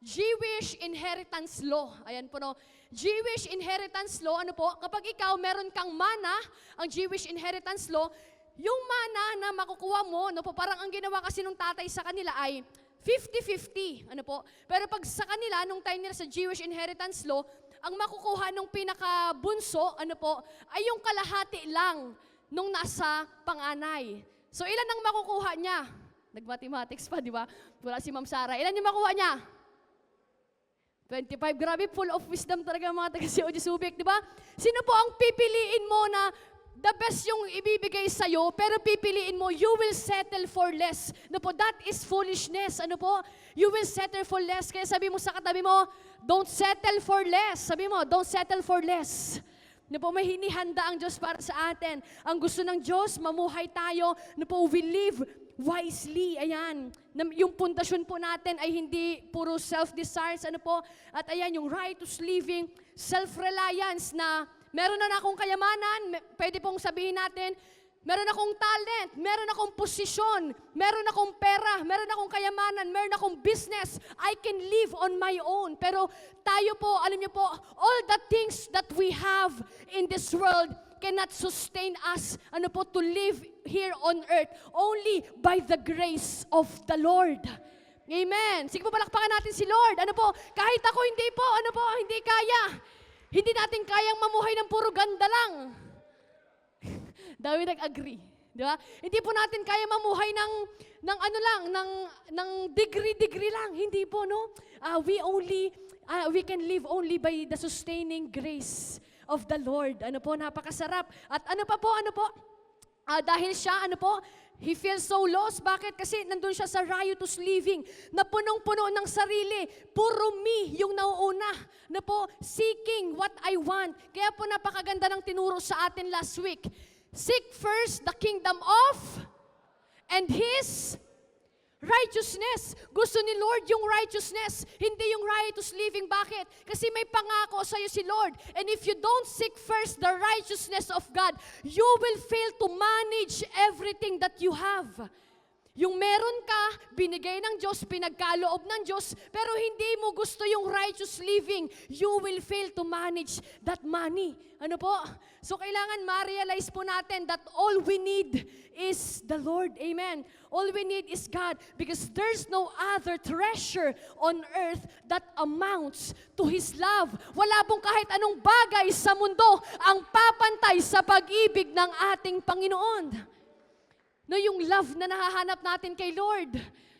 Jewish inheritance law. Ayan po, no? Jewish inheritance law, ano po? Kapag ikaw meron kang mana, ang Jewish inheritance law, yung mana na makukuha mo, no po, parang ang ginawa kasi nung tatay sa kanila ay 50-50, ano po? Pero pag sa kanila, nung time nila sa Jewish inheritance law, ang makukuha nung pinakabunso, ano po, ay yung kalahati lang nung nasa panganay. So, ilan ang makukuha niya? Nag-mathematics pa, di ba? Wala si Ma'am Sarah. Ilan yung makuha niya? 25. Grabe, full of wisdom talaga mga taga-COG Subic, di ba? Sino po ang pipiliin mo na the best yung ibibigay sa'yo, pero pipiliin mo, you will settle for less. Ano po, that is foolishness. Ano po? You will settle for less. Kaya sabi mo sa katabi mo, don't settle for less. Sabi mo, don't settle for less. Ano po, may hinihanda ang Diyos para sa atin. Ang gusto ng Diyos, mamuhay tayo. Ano po, we live wisely. Ayan. Yung pundasyon po natin ay hindi puro self-desires. Ano po? At ayan, yung righteous living, self-reliance na meron na akong kayamanan, pwede pong sabihin natin, meron akong talent, meron akong posisyon, meron akong pera, meron akong kayamanan, meron akong business, I can live on my own. Pero tayo po, alam niyo po, all the things that we have in this world cannot sustain us, ano po, to live here on earth, only by the grace of the Lord. Amen. Sige po, palakpakan natin si Lord. Ano po, kahit ako hindi po, ano po, hindi kaya. Hindi natin kayang mamuhay ng puro ganda lang. Dami nag-agree. Di ba? Hindi po natin kaya mamuhay ng degree lang. Hindi po, no? We can live only by the sustaining grace of the Lord. Ano po, napakasarap. At ano po, dahil siya, ano po, He feels so lost. Bakit? Kasi nandun siya sa riotous living, na punong-puno ng sarili. Puro me yung nauuna. Na po, seeking what I want. Kaya po napakaganda ng tinuro sa atin last week. Seek first the kingdom of and His righteousness. Gusto ni Lord yung righteousness, hindi yung riotous living. Bakit? Kasi may pangako sa'yo si Lord. And if you don't seek first the righteousness of God, you will fail to manage everything that you have. Yung meron ka, binigay ng Diyos, pinagkaloob ng Diyos, pero hindi mo gusto yung righteous living, you will fail to manage that money. Ano po? So kailangan ma-realize po natin that all we need is the Lord. Amen. All we need is God, because there's no other treasure on earth that amounts to His love. Wala pong kahit anong bagay sa mundo ang papantay sa pag-ibig ng ating Panginoon. No, yung love na nahahanap natin kay Lord.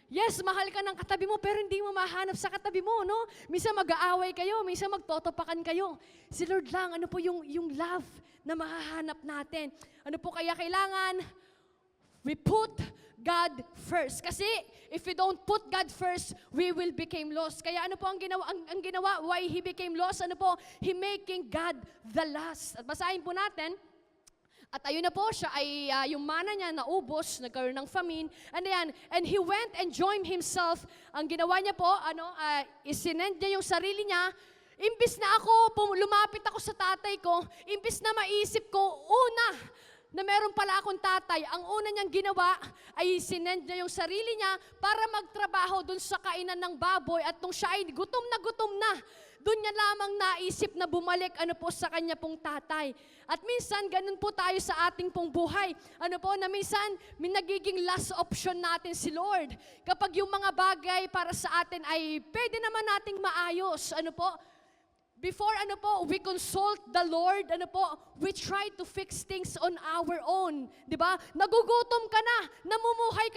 Yes, mahal ka ng katabi mo, pero hindi mo mahanap sa katabi mo, no? Minsan mag-aaway kayo, minsan magtotopakan kayo. Si Lord lang, ano po yung love na mahahanap natin? Ano po kaya kailangan? We put God first. Kasi if we don't put God first, we will become lost. Kaya ano po ang ginawa, why He became lost? Ano po? He making God the last. At basahin po natin. At ayun na po, siya ay yung mana niya naubos, nagkaroon ng famine. And he went and joined himself. Ang ginawa niya po, isinend niya yung sarili niya. Imbis na lumapit ako sa tatay ko, imbis na maisip ko, na meron pala akong tatay, ang una niyang ginawa ay sinend niya yung sarili niya para magtrabaho dun sa kainan ng baboy, at nung siya ay gutom na, dun niya lamang naisip na bumalik po sa kanya pong tatay. At minsan, ganun po tayo sa ating pong buhay. Na minsan, may nagiging last option natin si Lord. Kapag yung mga bagay para sa atin ay pwede naman nating maayos. Before we consult the Lord, we try to fix things on our own. 'Di ba? Nagugutom ka na, namumuhay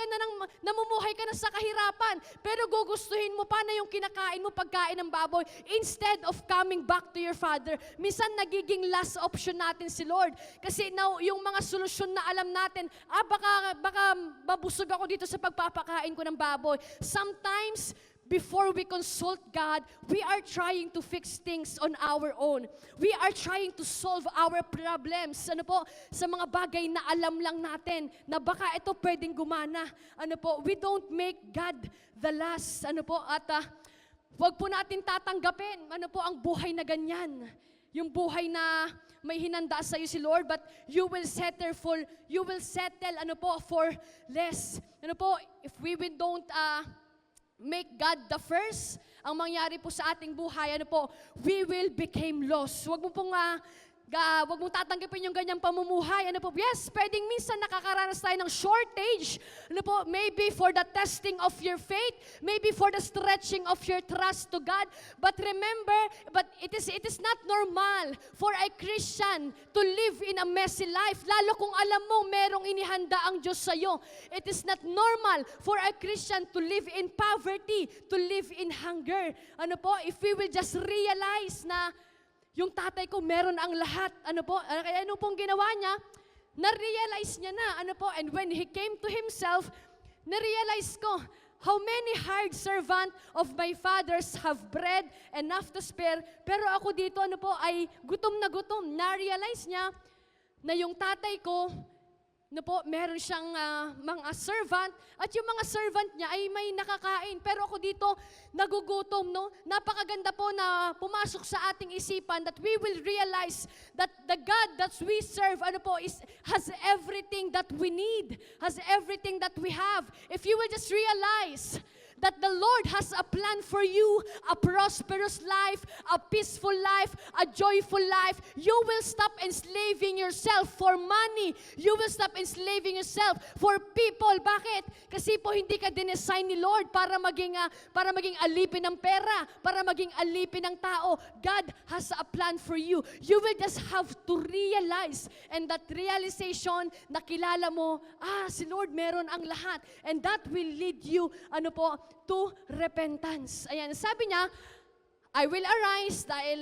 ka na sa kahirapan, pero gugustuhin mo pa na yung kinakain mo pagkain ng baboy instead of coming back to your Father. Minsan nagiging last option natin si Lord. Kasi yung mga solusyon na alam natin, baka mabusog ako dito sa pagpapakain ko ng baboy. Sometimes before we consult God, we are trying to fix things on our own. We are trying to solve our problems. Sa mga bagay na alam lang natin na baka ito pwedeng gumana. We don't make God the last. At wag po natin tatanggapin, ang buhay na ganyan. Yung buhay na may hinanda sa iyo si Lord, but you will settle for less. If we don't make God the first, ang mangyari po sa ating buhay, we will become lost. Wag mong tatanggapin yung ganyang pamumuhay. Yes, pwedeng minsan nakakaranas tayo ng shortage. Maybe for the testing of your faith, maybe for the stretching of your trust to God. But remember, it is not normal for a Christian to live in a messy life. Lalo kung alam mo merong inihanda ang Diyos sa'yo. It is not normal for a Christian to live in poverty, to live in hunger. If we will just realize na yung tatay ko, meron ang lahat. Kaya pong ginawa niya? Na-realize niya na. And when he came to himself, na-realize ko, how many hired servant of my fathers have bread enough to spare, pero ako dito, ay gutom na gutom. Na-realize niya na yung tatay ko, meron siyang mga servant, at yung mga servant niya ay may nakakain. Pero ako dito, nagugutom, Napakaganda po na pumasok sa ating isipan that we will realize that the God that we serve, has everything that we need, has everything that we have. If you will just realize that the Lord has a plan for you, a prosperous life, a peaceful life, a joyful life. You will stop enslaving yourself for money. You will stop enslaving yourself for people. Bakit? Kasi po hindi ka dinesign ni Lord para maging alipin ng pera, para maging alipin ng tao. God has a plan for you. You will just have to realize, and that realization, nakilala mo, si Lord meron ang lahat. And that will lead you, to repentance. Ayan, sabi niya, I will arise dahil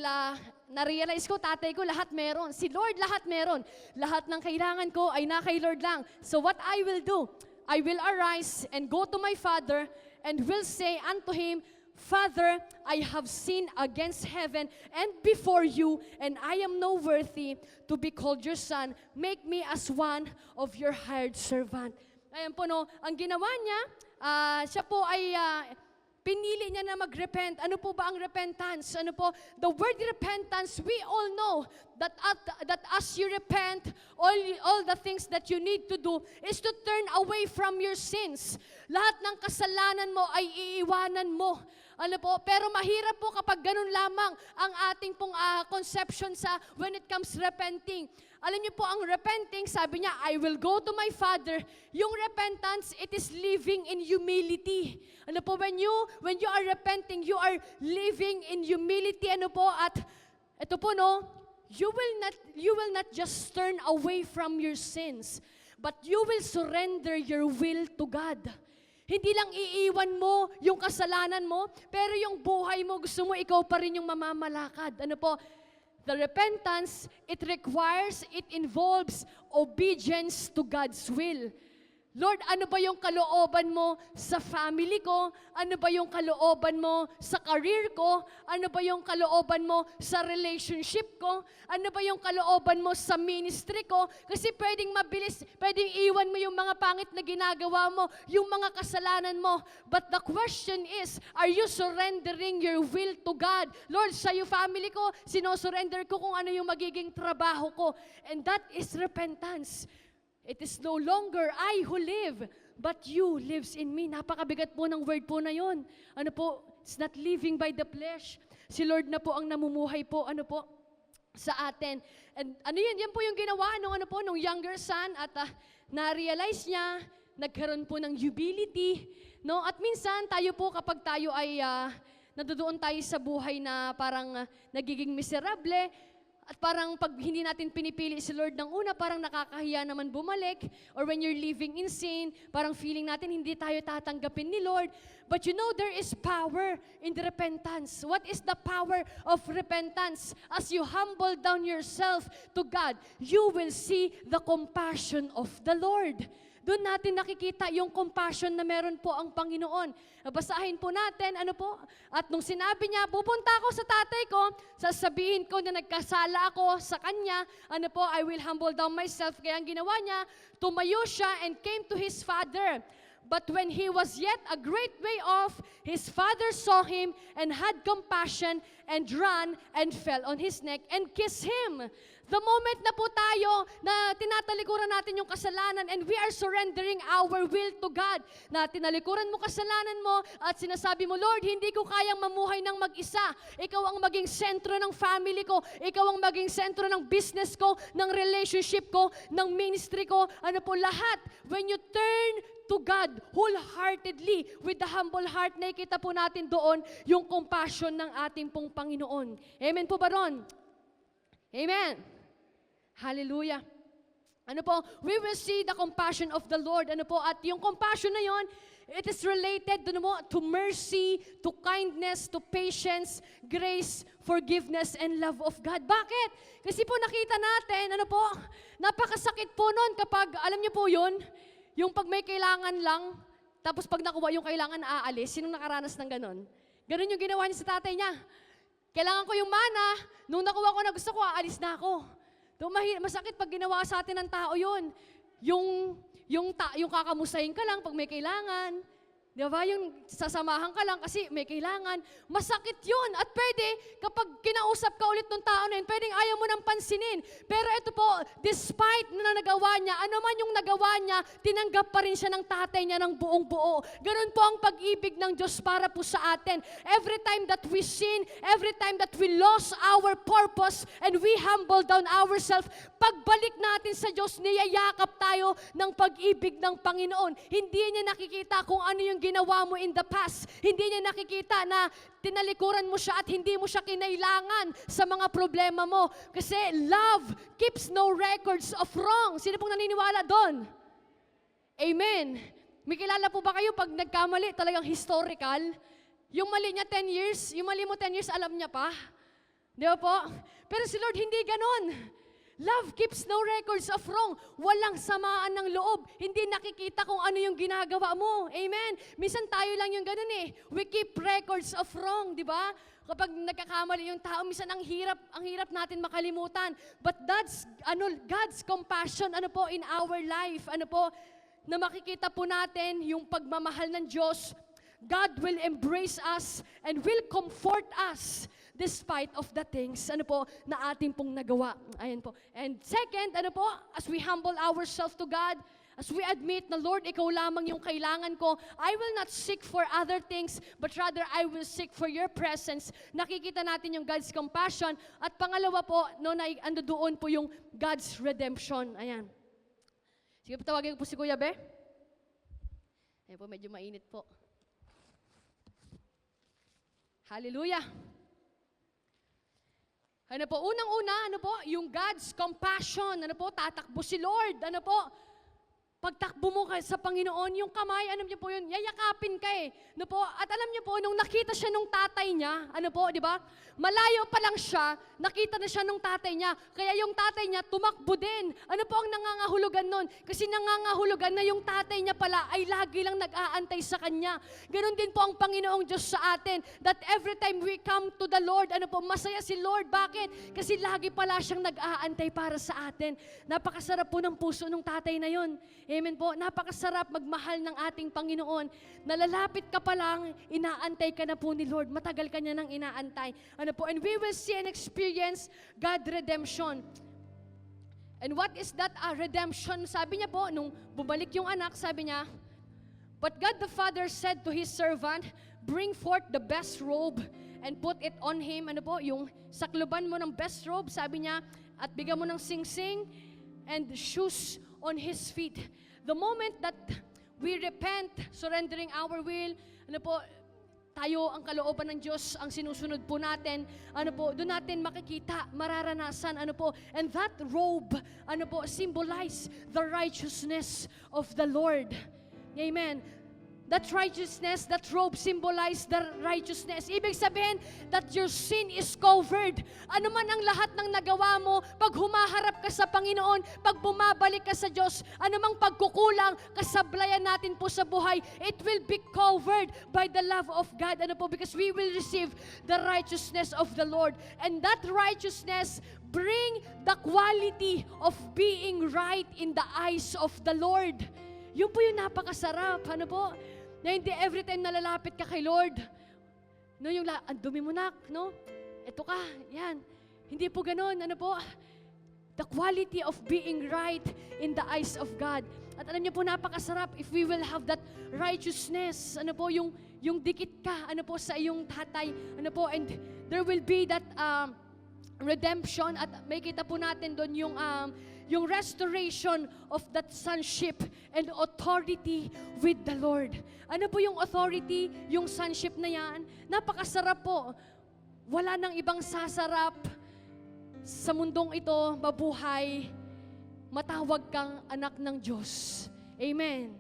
na-realize ko, tatay ko lahat meron. Si Lord lahat meron. Lahat ng kailangan ko ay na kay Lord lang. So what I will do, I will arise and go to my father and will say unto him, Father, I have sinned against heaven and before you, and I am no worthy to be called your son. Make me as one of your hired servant. Ayan po, no, ang ginawa niya, siya po ay pinili niya na mag-repent. Ano po ba ang repentance? Ano po? The word repentance, we all know that as you repent, all the things that you need to do is to turn away from your sins. Lahat ng kasalanan mo ay iiwanan mo. Ano po? Pero mahirap po kapag ganun lamang ang ating pong conception sa when it comes repenting. Alam niyo po, ang repenting, sabi niya, I will go to my Father. Yung repentance, it is living in humility. Ano po, when you are repenting, you are living in humility. Ano po, at ito po, no, you will not just turn away from your sins, but you will surrender your will to God. Hindi lang iiwan mo yung kasalanan mo, pero yung buhay mo, gusto mo ikaw pa rin yung mamamalakad. Ano po? The repentance, it involves obedience to God's will. Lord, ano ba yung kalooban mo sa family ko? Ano ba yung kalooban mo sa career ko? Ano ba yung kalooban mo sa relationship ko? Ano ba yung kalooban mo sa ministry ko? Kasi pwedeng mabilis, pwedeng iwan mo yung mga pangit na ginagawa mo, yung mga kasalanan mo. But the question is, are you surrendering your will to God? Lord, sa iyo family ko, sinosurrender ko kung ano yung magiging trabaho ko. And that is repentance. It is no longer I who live, but you lives in me. Napakabigat po ng word po na yon. Ano po? It's not living by the flesh. Si Lord na po ang namumuhay po, ano po, sa atin. And ano yun? Yan po yung ginawa nung younger son at na-realize niya, nagkaroon po ng humility. No? At minsan, tayo po kapag tayo ay nadudoon tayo sa buhay na parang nagiging miserable, at parang pag hindi natin pinipili si Lord ng una, parang nakakahiya naman bumalik. Or when you're living in sin, parang feeling natin hindi tayo tatanggapin ni Lord. But you know, there is power in the repentance. What is the power of repentance? As you humble down yourself to God, you will see the compassion of the Lord. Doon natin nakikita yung compassion na meron po ang Panginoon. Basahin po natin, ano po? At nung sinabi niya, pupunta ako sa tatay ko, sasabihin ko na nagkasala ako sa kanya, ano po, I will humble down myself. Kaya ang ginawa niya, tumayo siya and came to his father. But when he was yet a great way off, his father saw him and had compassion and ran and fell on his neck and kissed him. The moment na po tayo na tinatalikuran natin yung kasalanan and we are surrendering our will to God, na tinalikuran mo kasalanan mo at sinasabi mo, Lord, hindi ko kayang mamuhay ng mag-isa. Ikaw ang maging sentro ng family ko. Ikaw ang maging sentro ng business ko, ng relationship ko, ng ministry ko. Ano po lahat. When you turn to God wholeheartedly, with the humble heart, nakikita po natin doon yung compassion ng ating pong Panginoon. Amen po ba ron? Amen. Hallelujah. Ano po? We will see the compassion of the Lord. Ano po? At yung compassion na yon, it is related to mercy, to kindness, to patience, grace, forgiveness, and love of God. Bakit? Kasi po nakita natin, ano po? Napakasakit po nun kapag, alam niyo po yun, yung pag may kailangan lang, tapos pag nakuha yung kailangan aalis, sinong nakaranas ng ganon? Ganon yung ginawa niya sa tatay niya. Kailangan ko yung mana, nung nakuha ko na gusto ko, aalis na ako. Masakit pag ginawa sa atin ng tao yun. Yung kakamusahin ka lang pag may kailangan. Di ba? Yung sasamahan ka lang kasi may kailangan. Masakit yun. At pwede, kapag kinausap ka ulit ng tao na yun, pwedeng ayaw mo nang pansinin. Pero ito po, despite na nagawa niya, ano man yung nagawa niya, tinanggap pa rin siya ng tatay niya ng buong buo. Ganun po ang pag-ibig ng Diyos para po sa atin. Every time that we sin, every time that we lost our purpose, and we humble down ourselves, pagbalik natin sa Diyos, niyayakap tayo ng pag-ibig ng Panginoon. Hindi niya nakikita kung ano yung ginawa mo in the past. Hindi niya nakikita na tinalikuran mo siya at hindi mo siya kinailangan sa mga problema mo. Kasi love keeps no records of wrong. Sino pong naniniwala doon? Amen. May kilala po ba kayo pag nagkamali talagang historical? Yung mali niya 10 years, yung mali mo 10 years, alam niya pa. Di ba po? Pero si Lord hindi ganon. Love keeps no records of wrong. Walang samaan ng loob. Hindi nakikita kung ano yung ginagawa mo. Amen? Minsan tayo lang yung ganun eh. We keep records of wrong, di ba? Kapag nagkakamali yung tao, minsan ang hirap natin makalimutan. But God's compassion, in our life, na makikita po natin yung pagmamahal ng Diyos. God will embrace us and will comfort us despite of the things, na ating pong nagawa. Ayan po. And second, as we humble ourselves to God, as we admit na, Lord, Ikaw lamang yung kailangan ko, I will not seek for other things, but rather I will seek for Your presence. Nakikita natin yung God's compassion. At pangalawa po, ando doon po yung God's redemption. Ayan. Sige po, tawagin ko po si Kuya Be. Ayan po, medyo mainit po. Hallelujah. Unang-una, yung God's compassion, tatakbo si Lord, pagtakbo mo sa Panginoon, yung kamay, niyo po yun, yayakapin ka eh. At alam niyo po, nung nakita siya nung tatay niya, di ba? Malayo pa lang siya, nakita na siya nung tatay niya. Kaya yung tatay niya, tumakbo din. Ano po ang nangangahulugan nun? Kasi nangangahulugan na yung tatay niya pala ay lagi lang nag-aantay sa kanya. Ganon din po ang Panginoong Diyos sa atin. That every time we come to the Lord, masaya si Lord. Bakit? Kasi lagi pala siyang nag-aantay para sa atin. Napakasarap po ng puso ng tatay na yun. Amen po. Napakasarap magmahal ng ating Panginoon. Nalalapit ka pa lang, inaantay ka na po ni Lord. Matagal ka niya nang inaantay. And we will see and experience God redemption. And what is that redemption? Sabi niya po, nung bumalik yung anak, sabi niya, but God the Father said to His servant, bring forth the best robe and put it on him. Yung sakluban mo ng best robe, sabi niya, at bigyan mo ng singsing and shoes on His feet. The moment that we repent, surrendering our will, tayo ang kalooban ng Diyos, ang sinusunod po natin, doon natin makikita, mararanasan, and that robe, symbolize the righteousness of the Lord. Amen. That righteousness, that robe symbolize the righteousness. Ibig sabihin that your sin is covered. Ano man ang lahat ng nagawa mo, pag humaharap ka sa Panginoon, pag bumabalik ka sa Diyos, anumang pagkukulang, kasablayan natin po sa buhay, it will be covered by the love of God. Because we will receive the righteousness of the Lord. And that righteousness bring the quality of being right in the eyes of the Lord. Yun po yung napakasarap. Na hindi every time nalalapit ka kay Lord, yung ang dumi mo nak, eto ka, yan. Hindi po ganun, the quality of being right in the eyes of God. At alam niyo po, napakasarap if we will have that righteousness, yung dikit ka, sa iyong tatay, and there will be that redemption, at may kita po natin doon yung restoration of that sonship and authority with the Lord. Ano po yung authority, yung sonship na yan? Napakasarap po. Wala nang ibang sasarap sa mundong ito, mabuhay, matawag kang anak ng Diyos. Amen.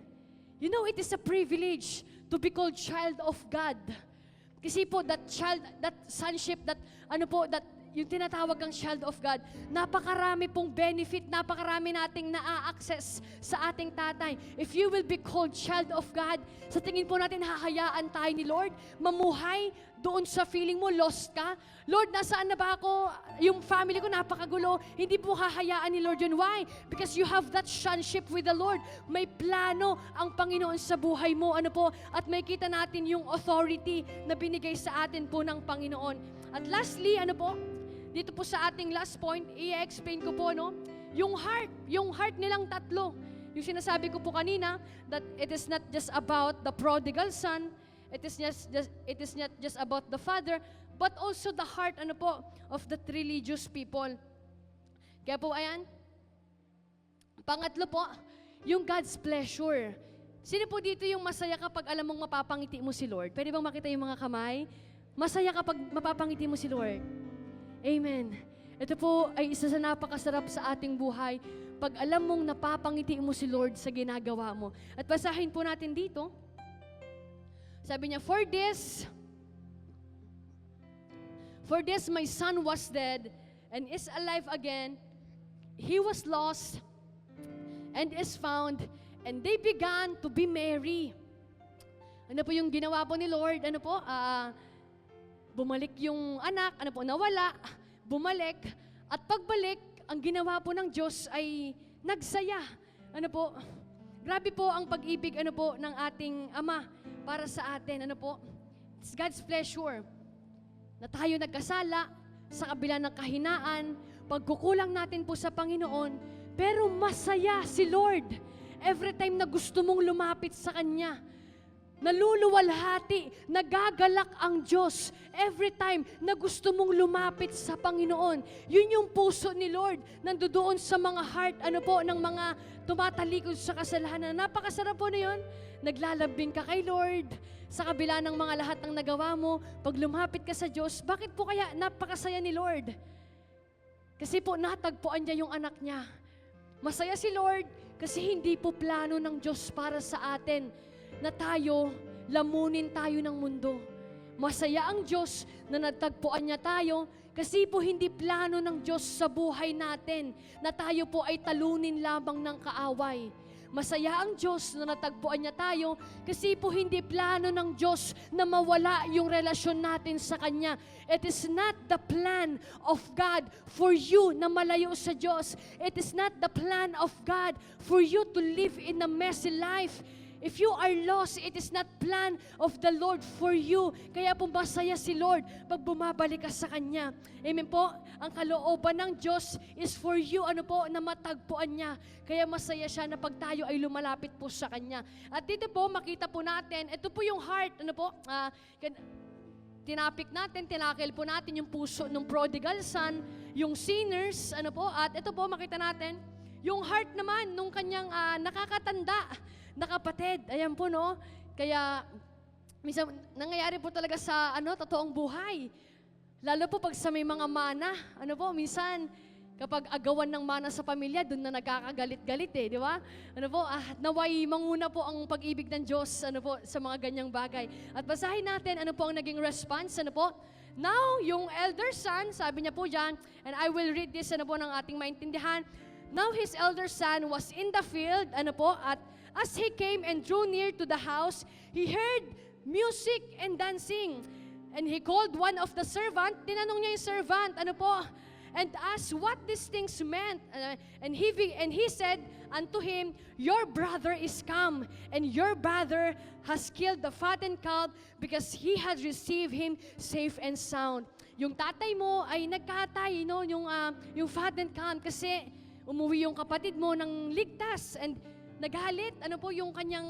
You know, it is a privilege to be called child of God. Kasi po, that sonship, that yung tinatawag kang child of God, napakarami pong benefit, napakarami nating naa-access sa ating tatay. If you will be called child of God, sa tingin po natin, hahayaan tayo ni Lord, mamuhay doon sa feeling mo, lost ka. Lord, nasaan na ba ako? Yung family ko napakagulo. Hindi po hahayaan ni Lord yun. Why? Because you have that sonship with the Lord. May plano ang Panginoon sa buhay mo. At may kita natin yung authority na binigay sa atin po ng Panginoon. At lastly, dito po sa ating last point, i-explain ko po, yung heart nilang tatlo. Yung sinasabi ko po kanina, that it is not just about the prodigal son, it is not just about the father, but also the heart, of the religious people. Kaya po, ayan. Pangatlo po, yung God's pleasure. Sino po dito yung masaya kapag alam mong mapapangiti mo si Lord? Pwede bang makita yung mga kamay? Masaya kapag mapapangiti mo si Lord. Amen. Ito po ay isa sa napakasarap sa ating buhay pag alam mong napapangiti mo si Lord sa ginagawa mo. At basahin po natin dito. Sabi niya, For this my son was dead and is alive again. he was lost and is found, and they began to be merry. Ano po yung ginawa po ni Lord? Ano po? Bumalik yung anak, ano po, nawala, bumalik, at pagbalik, ang ginawa po ng Diyos ay nagsaya. Ano po? Grabe po ang pag-ibig, ano po, ng ating Ama para sa atin. Ano po? It's God's pleasure na tayo nagkasala sa kabila ng kahinaan, pagkukulang natin po sa Panginoon, pero masaya si Lord every time na gusto mong lumapit sa Kanya. Naluluwalhati, nagagalak ang Diyos every time na gusto mong lumapit sa Panginoon. Yun yung puso ni Lord, nandoon sa mga heart, ano po, ng mga tumatalikod sa kasalanan. Napakasarap po na yun. Naglalambing ka kay Lord, sa kabila ng mga lahat ng nagawa mo, pag lumapit ka sa Diyos, bakit po kaya napakasaya ni Lord? Kasi po natagpuan niya yung anak niya. Masaya si Lord kasi hindi po plano ng Diyos para sa atin na tayo, lamunin tayo ng mundo. Masaya ang Diyos na natagpuan niya tayo kasi po hindi plano ng Diyos sa buhay natin na tayo po ay talunin lamang ng kaaway. Masaya ang Diyos na natagpuan niya tayo kasi po hindi plano ng Diyos na mawala yung relasyon natin sa Kanya. It is not the plan of God for you na malayo sa Diyos. It is not the plan of God for you to live in a messy life. If you are lost, it is not plan of the Lord for you. Kaya po masaya si Lord pag bumabalik ka sa Kanya. Amen po? Ang kalooban ng Diyos is for you, ano po, na matagpuan niya. Kaya masaya siya na pag tayo ay lumalapit po sa Kanya. At dito po, makita po natin, ito po yung heart, ano po, tinapik natin, tinakil po natin yung puso ng prodigal son, yung sinners, ano po, at ito po, makita natin, yung heart naman nung kanyang nakakatanda na kapatid. Ayan po, no? Kaya, minsan, nangyayari po talaga sa, totoong buhay. Lalo po pag sa may mga mana, minsan, kapag agawan ng mana sa pamilya, doon na nagkakagalit-galit di ba? Naway manguna po ang pag-ibig ng Diyos, sa mga ganyang bagay. At basahin natin, ano po ang naging response, Now, yung elder son, sabi niya po dyan, and I will read this, ng ating maintindihan. Now his elder son was in the field, at as he came and drew near to the house, he heard music and dancing. And he called one of the servant, tinanong niya yung servant, and asked what these things meant. And he said unto him, your brother is come, and your brother has killed the fattened calf, because he had received him safe and sound. Yung tatay mo ay nagkatay, yung fattened calf, kasi umuwi yung kapatid mo ng ligtas, and nagalit, yung kanyang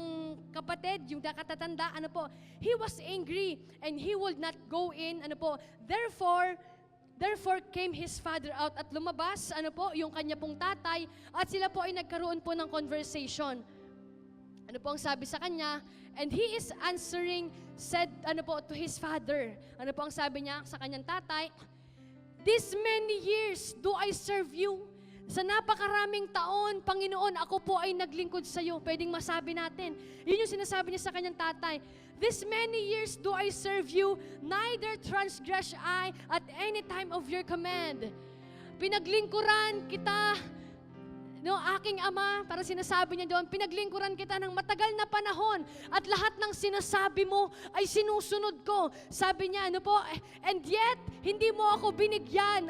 kapatid, yung nakatatanda, he was angry, and he would not go in, Therefore came his father out, at lumabas, yung kanya pong tatay, at sila po ay nagkaroon po ng conversation. Ano po ang sabi sa kanya? And he is answering, said, to his father. Ano po ang sabi niya sa kanyang tatay? This many years do I serve you. Sa napakaraming taon, Panginoon, ako po ay naglingkod sa iyo. Pwedeng masabi natin. Yun yung sinasabi niya sa kanyang tatay. This many years do I serve you, neither transgress I at any time of your command. Pinaglingkuran kita, aking ama, para sinasabi niya doon, pinaglingkuran kita ng matagal na panahon at lahat ng sinasabi mo ay sinusunod ko. Sabi niya, and yet, hindi mo ako binigyan,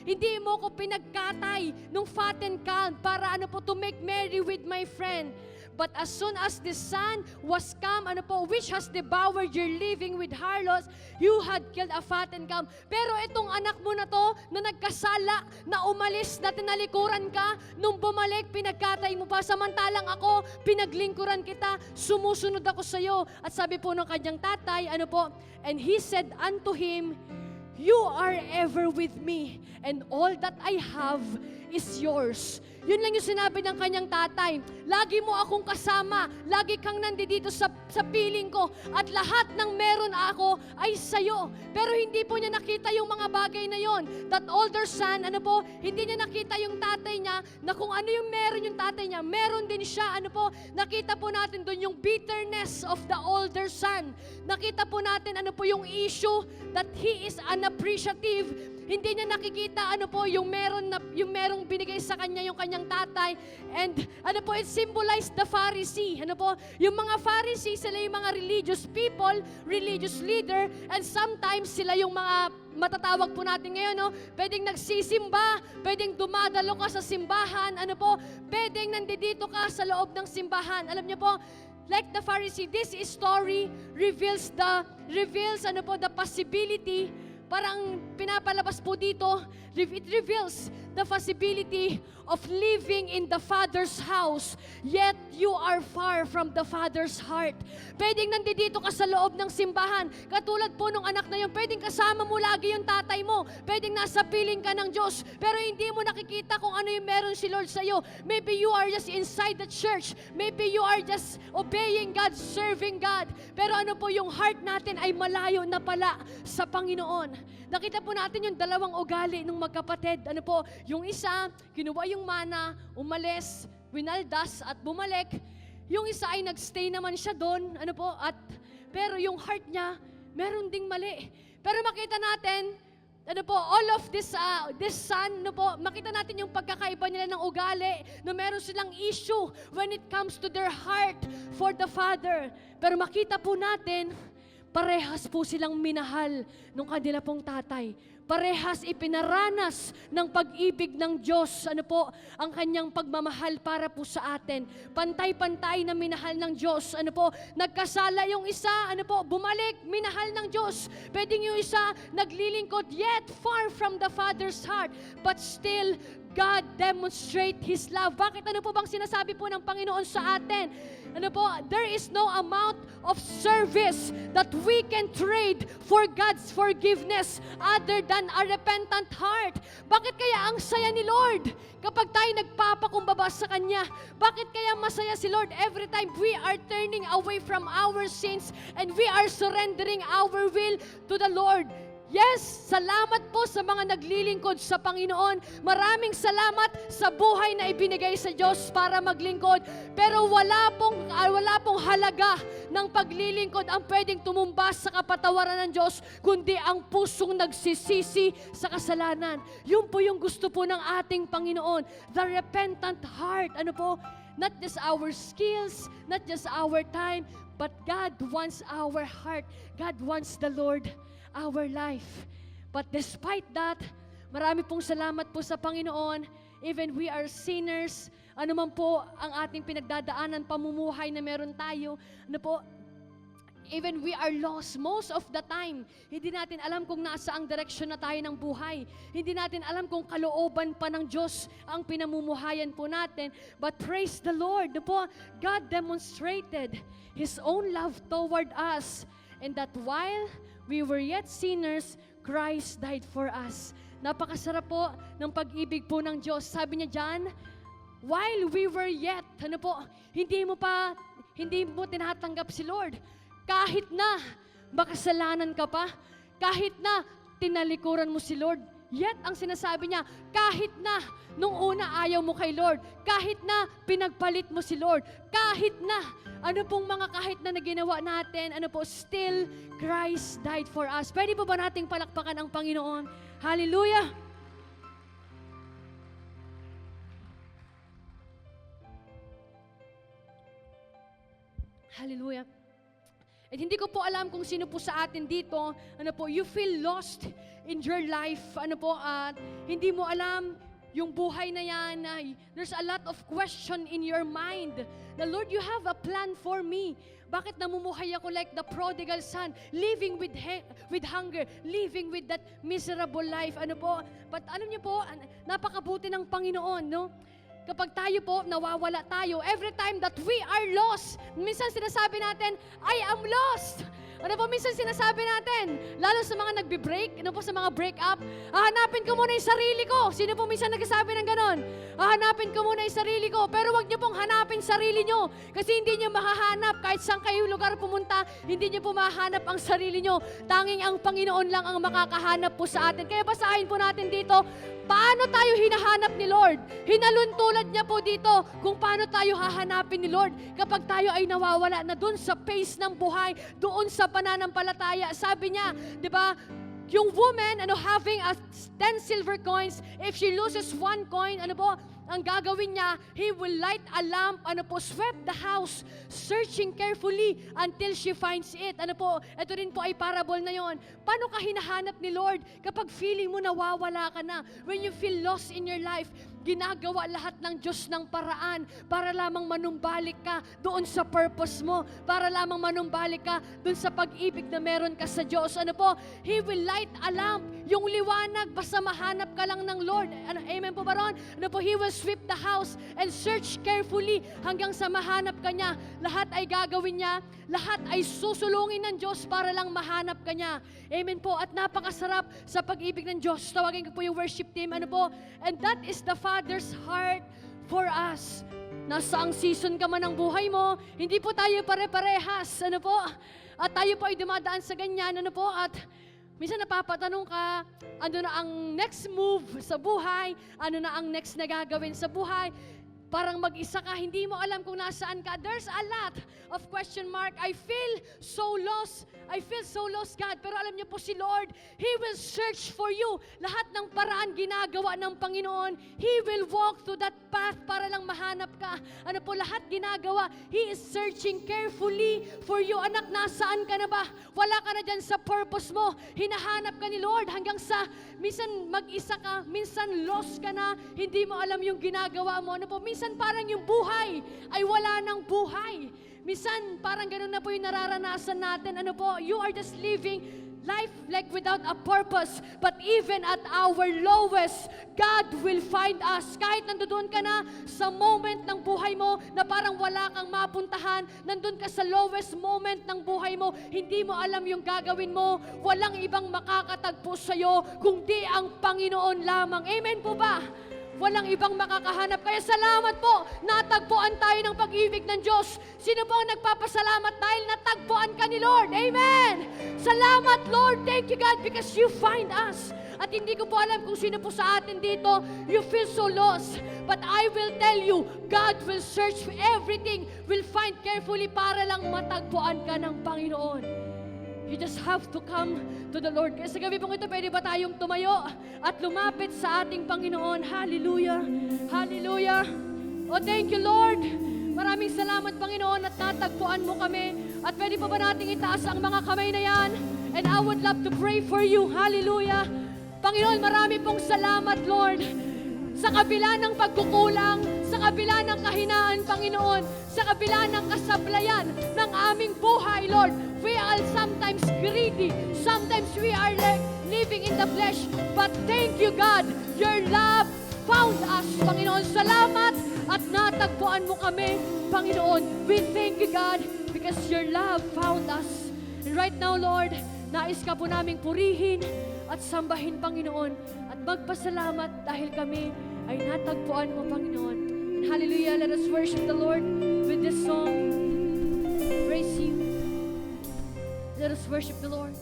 hindi mo ako pinagkatay nung fattened calf para, to make merry with my friend. But as soon as the son was come, which has devoured your living with harlots, you had killed a fattened calf. Pero itong anak mo na to, na nagkasala, na umalis, na tinalikuran ka, nung bumalik, pinagkatay mo pa, samantalang ako, pinaglingkuran kita, sumusunod ako sa iyo. At sabi po ng kanyang tatay, and he said unto him, you are ever with me, and all that I have is yours. Yun lang yung sinabi ng kanyang tatay. Lagi mo akong kasama, lagi kang nandito sa piling ko, at lahat ng meron ako ay sa'yo. Pero hindi po niya nakita yung mga bagay na yon. That older son, hindi niya nakita yung tatay niya, na kung ano yung meron yung tatay niya, meron din siya, nakita po natin doon yung bitterness of the older son. Nakita po natin, yung issue, that he is unappreciative Hindi niya nakikita yung merong binigay sa kanya yung kanyang tatay. And it symbolized the Pharisee. Yung mga Pharisee, sila yung mga religious people, religious leader, and sometimes sila yung mga matatawag po natin ngayon, pwedeng nagsisimba, pwedeng dumadalo ka sa simbahan, pwedeng nandito ka sa loob ng simbahan. Alam niyo po, like the Pharisee, this story reveals the possibility, parang pinapalabas po dito, it reveals the possibility of living in the Father's house, yet you are far from the Father's heart. Pwedeng nandito ka sa loob ng simbahan, katulad po nung anak na yun, pwedeng kasama mo lagi yung tatay mo, pwedeng nasa piling ka ng Diyos, pero hindi mo nakikita kung ano yung meron si Lord sa'yo. Maybe you are just inside the church, maybe you are just obeying God, serving God, pero yung heart natin ay malayo na pala sa Panginoon. Nakita po natin yung dalawang ugali ng magkapatid. Yung isa, kinuha yung mana, umalis, winaldas at bumalik. Yung isa ay nagstay naman siya doon, pero yung heart niya, meron ding mali. Pero makita natin, all of this son, makita natin yung pagkakaiba nila ng ugali, na meron silang issue when it comes to their heart for the Father. Pero makita po natin, parehas po silang minahal ng kanila pong tatay. Parehas ipinaranas ng pag-ibig ng Diyos, ang kanyang pagmamahal para po sa atin. Pantay-pantay na minahal ng Diyos, nagkasala yung isa, bumalik, minahal ng Diyos. Pwedeng yung isa, naglilingkod, yet far from the Father's heart, but still, God demonstrate His love. Bakit po bang sinasabi po ng Panginoon sa atin? There is no amount of service that we can trade for God's forgiveness other than a repentant heart. Bakit kaya ang saya ni Lord kapag tayo nagpapakumbaba sa Kanya? Bakit kaya masaya si Lord every time we are turning away from our sins and we are surrendering our will to the Lord? Yes, salamat po sa mga naglilingkod sa Panginoon. Maraming salamat sa buhay na ibinigay sa Diyos para maglingkod. Pero wala pong halaga ng paglilingkod ang pwedeng tumumbas sa kapatawaran ng Diyos, kundi ang pusong nagsisisi sa kasalanan. Yun po yung gusto po ng ating Panginoon. The repentant heart. Not just our skills, not just our time, but God wants our heart. God wants the Lord our life. But despite that, marami pong salamat po sa Panginoon. Even we are sinners, man po ang ating pinagdadaanan, pamumuhay na meron tayo, even we are lost most of the time. Hindi natin alam kung nasa ang direksyon na tayo ng buhay. Hindi natin alam kung kalooban pa ng Diyos ang pinamumuhayan po natin. But praise the Lord, God demonstrated His own love toward us, and that while we were yet sinners, Christ died for us. Napakasarap po ng pag-ibig po ng Diyos. Sabi niya dyan, while we were yet, hindi mo tinatanggap si Lord. Kahit na makasalanan ka pa, kahit na tinalikuran mo si Lord, yet ang sinasabi niya, kahit na nung una ayaw mo kay Lord, kahit na pinagpalit mo si Lord, kahit na pong mga kahit na ginawa natin, still Christ died for us. Pwede po ba nating palakpakan ang Panginoon? Hallelujah! Hallelujah! At hindi ko po alam kung sino po sa atin dito, you feel lost in your life, at hindi mo alam yung buhay na yan, there's a lot of question in your mind. Na Lord, you have a plan for me. Bakit namumuhay ako like the prodigal son, living with hunger, living with that miserable life? But alam niyo po, napakabuti ng Panginoon, no? Kapag tayo po, nawawala tayo, every time that we are lost, minsan sinasabi natin, I am lost. Minsan sinasabi natin, lalo sa mga nagbe-break, sa mga break-up, hahanapin ko muna yung sarili ko. Sino po minsan nagsasabi ng ganon? Hahanapin ko muna yung sarili ko. Pero wag niyo pong hanapin sarili niyo. Kasi hindi niyo mahahanap, kahit saan kayo lugar pumunta, hindi niyo po mahahanap ang sarili niyo. Tanging ang Panginoon lang ang makakahanap po sa atin. Kaya basahin po natin dito, paano tayo hinahanap ni Lord? Hinaluntulan niya po dito kung paano tayo hahanapin ni Lord kapag tayo ay nawawala na doon sa pace ng buhay, doon sa pananampalataya. Sabi niya, di ba, yung woman, having 10 silver coins, if she loses 1 coin, ang gagawin niya, he will light a lamp, sweep the house, searching carefully until she finds it. Ito rin po ay parable na yon. Paano ka hinahanap ni Lord kapag feeling mo nawawala ka na? When you feel lost in your life, ginagawa lahat ng Diyos ng paraan para lamang manumbalik ka doon sa purpose mo, para lamang manumbalik ka doon sa pag-ibig na meron ka sa Diyos. He will light a lamp, yung liwanag, basta mahanap ka lang ng Lord. Amen po ba ron? He will sweep the house and search carefully hanggang sa mahanap ka niya. Lahat ay gagawin niya, lahat ay susulungin ng Diyos para lang mahanap ka niya. Amen po. At napakasarap sa pag-ibig ng Diyos. Tawagin ko po yung worship team. And that is the Father's heart for us. Nasa ang season ka man ng buhay mo, hindi po tayo pare-parehas. At tayo po ay dumadaan sa ganyan. At minsan napapatanong ka, ano na ang next move sa buhay? Ano na ang next na gagawin sa buhay? Parang mag-isa ka, hindi mo alam kung nasaan ka. There's a lot of question mark. I feel so lost. I feel so lost, God. Pero alam niyo po si Lord, He will search for you. Lahat ng paraan ginagawa ng Panginoon. He will walk through that path para lang mahanap ka. Lahat ginagawa. He is searching carefully for you. Anak, nasaan ka na ba? Wala ka na dyan sa purpose mo. Hinahanap ka ni Lord hanggang sa minsan mag-isa ka, minsan lost ka na, hindi mo alam yung ginagawa mo. Minsan parang yung buhay ay wala ng buhay. Minsan parang ganun na po yung nararanasan natin. You are just living life like without a purpose. But even at our lowest, God will find us. Kahit nandoon ka na sa moment ng buhay mo na parang wala kang mapuntahan, nandun ka sa lowest moment ng buhay mo, hindi mo alam yung gagawin mo, walang ibang makakatagpo sa'yo kundi ang Panginoon lamang. Amen po ba? Walang ibang makakahanap. Kaya salamat po, natagpuan tayo ng pag-ibig ng Diyos. Sino po ang nagpapasalamat dahil natagpuan ka ni Lord? Amen! Salamat, Lord. Thank you, God, because you find us. At hindi ko po alam kung sino po sa atin dito, you feel so lost. But I will tell you, God will search for everything, will find carefully para lang matagpuan ka ng Panginoon. You just have to come to the Lord. Kaya sa gabi pong ito, pwede ba tayong tumayo at lumapit sa ating Panginoon? Hallelujah! Hallelujah! Oh, thank you, Lord! Maraming salamat, Panginoon, at natagpuan mo kami. At pwede pa ba nating itaas ang mga kamay na yan? And I would love to pray for you. Hallelujah! Panginoon, marami pong salamat, Lord. Sa kabila ng pagkukulang, sa kabila ng kahinaan, Panginoon, sa kabila ng kasablayan ng aming buhay, Lord, we are sometimes greedy, sometimes we are like living in the flesh, but thank you, God, your love found us, Panginoon. Salamat at natagpuan mo kami, Panginoon. We thank you, God, because your love found us. And right now, Lord, nais ka po naming purihin at sambahin, Panginoon, at magpasalamat dahil kami ay natagpuan mo, Panginoon. And hallelujah, let us worship the Lord with this song. Praise you. Let us worship the Lord.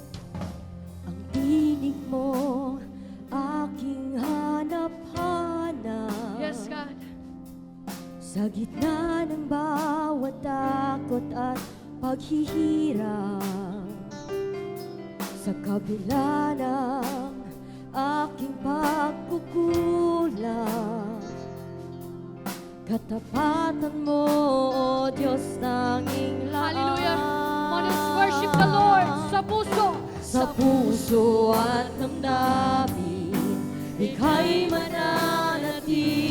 Ang tinig mo, aking hanap-hanap. Yes, God. Sa gitna ng bawat takot at paghihirap, sa kabila ng aking pagkukulang, katapatan mo, O Diyos, tanging lahat. Hallelujah. Let us worship the Lord sa puso. Sa puso at damdamin, ika'y mananatili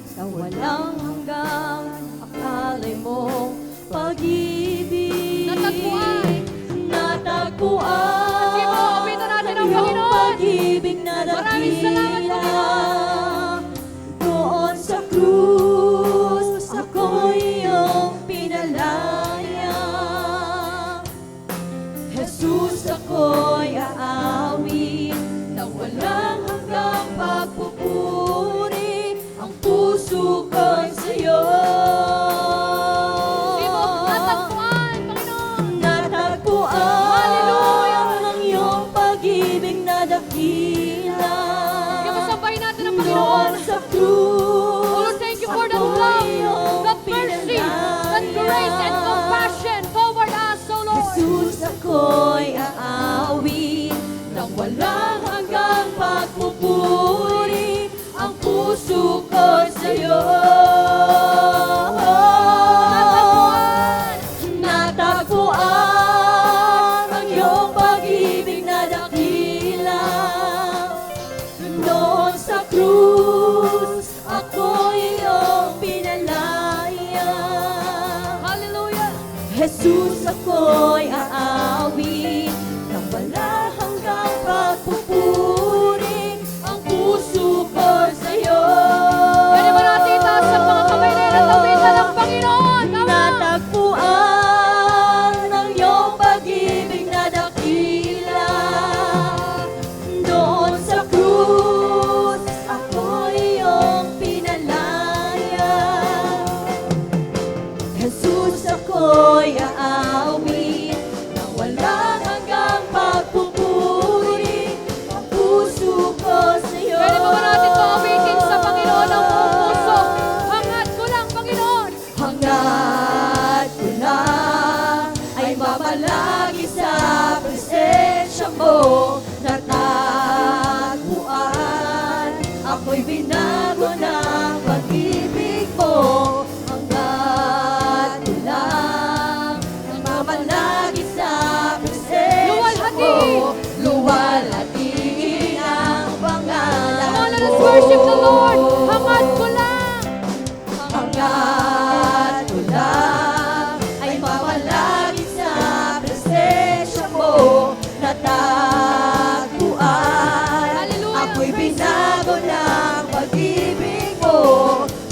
sa walang hanggang akalay mong pag-ibig. Natagpuan. Natagpuan. Sige po, awitan natin ang Panginoon. Pag-ibig na Maraming salamat, Panginoon. Doon sa krus, ako'y iyong pinalaya. Jesus, ako'y aawit na walang hanggang pagpupuri. Ang puso ko'y sa'yo. Sige po, natagpuan, Panginoon. Natagpuan. Hallelujah. Ang iyong pag-ibig na dakila. Sige po, sambahin natin ang Doon Panginoon. sa krus, Oh, Lord, thank you for that love, that mercy, that grace and compassion toward us, oh Lord. Jesus, ako'y aawit na natagpuan ang iyong pag-ibig na dakila. Noon sa krus, ako iyong pinalaya. Hallelujah! Jesus, ako'y aawit nang wala hanggang pagpupuri ang puso ko sa'yo. Pwede ba natin itaas ang mga kamay na yan at awitan ng Panginoon? Come on! Natagpuan ng iyong pag-ibig na dakila. Doon sa krus, ako iyong pinalaya. Jesus, ako'y aawit nang walang hanggang pagpupuri ang puso ko sa'yo. Pwede ba natin paawitin sa Panginoon ang buong puso? Hangad ko lang, Panginoon! Hangad ko lang ay mamalagi sa presensya mo. Natagpuan, ako'y binago ng pag-ibig mo. Hangad ko lang ay mamalagi sa presensya Luwalhati! mo. Luwalhati ang pangalan Come on, let mo. us worship the Lord! Hangad ko lang! Hangad ko lang ay mawalagi sa presensya mo. Natagpuan, Hallelujah. ako'y binago ng pag-ibig mo.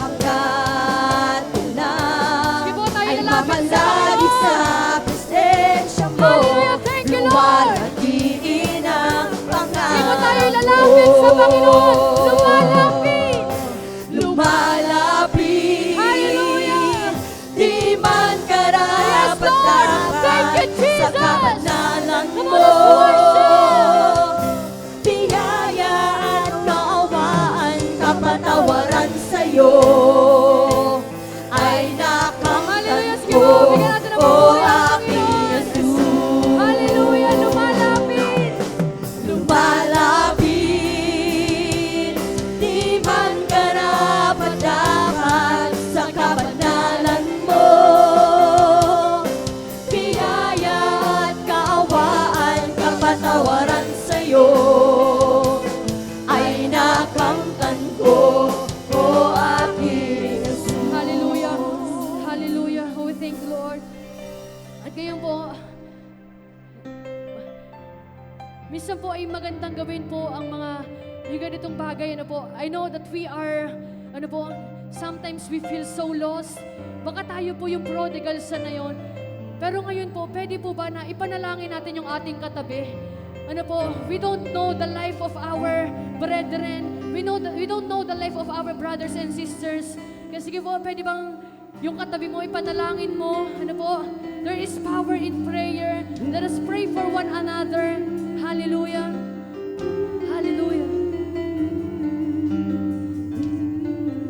Hangad ko lang Sige po, tayo ay lalapit sa mamalagi Panginoon. sa presensya mo. Hallelujah. Thank you, Lord. Luwalhatiin ang pangalan Sige po, tayo lalapit sa Panginoon! Lumalapit! Lumalapit. Hallelujah. Di man karapat Yes, Lord. Thank you, Jesus. sa kabanalan Come on, mo. let's worship. Biyaya at kaawaan, kapatawaran sa'yo ay Hallelujah. nakamtan Sige po, ko. bigyan natin ng O papuri ang aking Panginoon. Jesus. Hallelujah! Lumalapit! Lumalapit, di man karapat-dapat sa kabanalan mo. Biyaya at kaawaan, kapatawaran sa'yo ay nakamtan ko, o aking Jesus. Hallelujah! Hallelujah! Oh, we thank you, Lord. At ngayon po, minsan po ay magandang gawin po ang mga yung ganitong bagay. Ano po, I know that we are, ano po, sometimes we feel so lost. Baka tayo po yung prodigal son na yun. Pero ngayon po, pwede po ba na ipanalangin natin yung ating katabi? Ano po, we don't know the life of our brethren. We don't know the life of our brothers and sisters. Kaya sige po, pwede bang yung katabi mo, ipanalangin mo? Ano po, there is power in prayer. Let us pray for one another. Hallelujah. Hallelujah.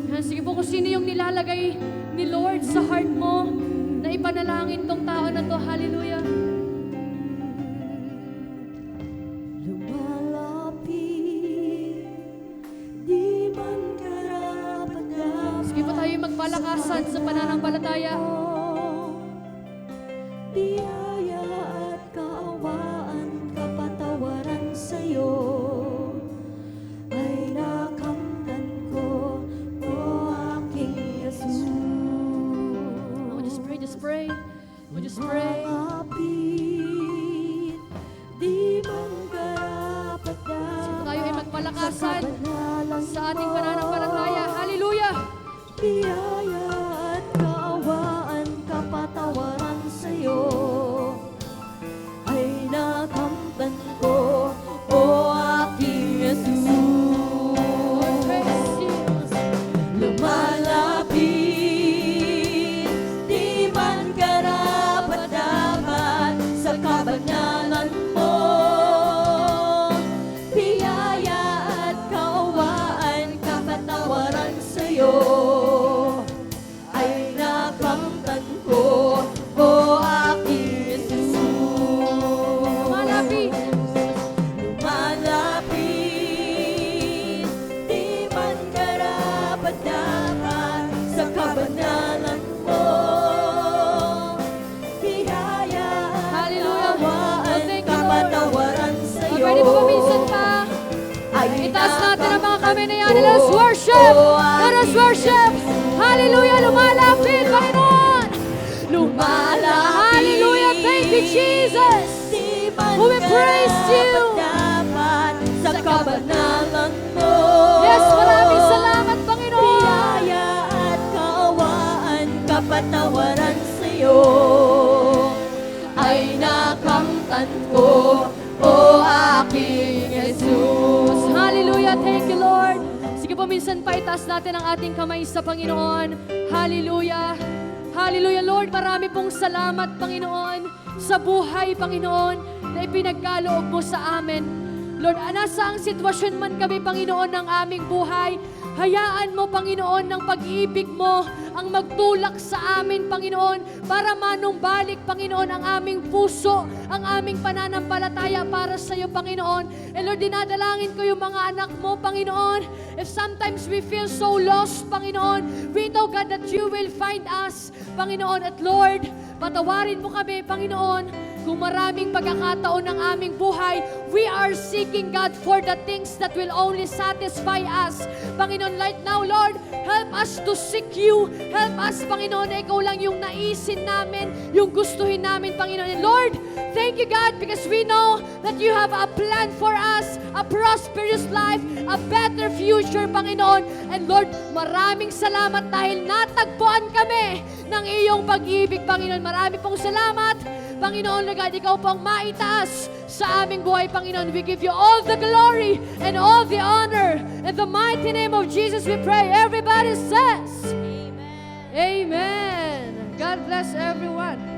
Yan, sige po, kung sino yung nilalagay ni Lord sa heart mo, na ipanalangin tong tao na to. Hallelujah. Lumalapit, di man karapat-dapat. Sige po tayo magpalakasan sa pananampalataya. Biyaya at kaawaan, kapatawaran sa'yo ay nakamtan ko, o aking Jesus. Oh, just pray, just pray. Oh, just pray. Malapit, di man karapat-dapat Tayo ay magpalakasan kabanalan sa ating mo. pananampalataya. Hallelujah. Biyaya at kaawaan, kapatawaran sa'yo ay nakamtan ko, o aking Jesus. Praise Jesus. Lumalapit, di man karapat-dapat sa kabanalan mo. Biyaya at kaawaan, kapatawaran kapatawaran sa'yo. Pwede mo paminsan pa. Ay Itaas natin ang mga kamay na yan. Let us worship! Let us worship! Hallelujah! Lumalapit, Panginoon! lumalapit. Hallelujah! Thank you, Jesus! Di man Oh, we praise you. dapat sa kabanalan mo. Yes, maraming salamat, Panginoon! Biyaya at kaawaan, kapatawaran sa'yo ay nakamtan ko, o aking Jesus. Hallelujah! Thank you, Lord! Sige po, minsan pa itaas natin ang ating kamay sa Panginoon. Hallelujah! Hallelujah, Lord! Marami pong salamat, Panginoon, sa buhay, Panginoon, na ipinagkaloob mo sa amin. Lord, nasa ang sitwasyon man kami, Panginoon, ng aming buhay, hayaan mo, Panginoon, ng pag-ibig mo ang magtulak sa amin, Panginoon, para manumbalik, Panginoon, ang aming puso, ang aming pananampalataya para sa iyo, Panginoon. And Lord, dinadalangin ko yung mga anak mo, Panginoon. If sometimes we feel so lost, Panginoon, we know, God, that you will find us, Panginoon. At Lord, patawarin mo kami, Panginoon, kung maraming pagkakataon ng aming buhay, we are seeking, God, for the things that will only satisfy us. Panginoon, right now, Lord, help us to seek you. Help us, Panginoon, na ikaw lang yung naisin namin, yung gustuhin namin, Panginoon. And Lord, thank you, God, because we know that you have a plan for us, a prosperous life, a better future, Panginoon. And Lord, maraming salamat dahil natagpuan kami ng iyong pag-ibig, Panginoon. Marami pong salamat, Panginoon, Lord, ikaw pong maitaas sa aming buhay, Panginoon. We give you all the glory and all the honor. In the mighty name of Jesus, we pray. Everybody says, Amen. Amen. God bless everyone.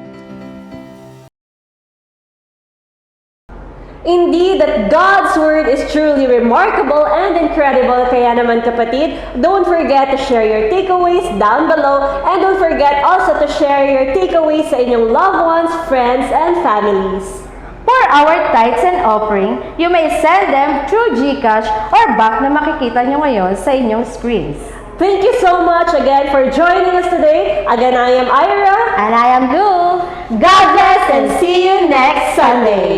Indeed, that God's Word is truly remarkable and incredible. Kaya naman, kapatid, don't forget to share your takeaways down below, and don't forget also to share your takeaways sa inyong loved ones, friends, and families. For our tithes and offering, you may send them through GCash or bank na makikita nyo ngayon sa inyong screens. Thank you so much again for joining us today. Again, I am Ira. And I am Lou. God bless and see you next Sunday.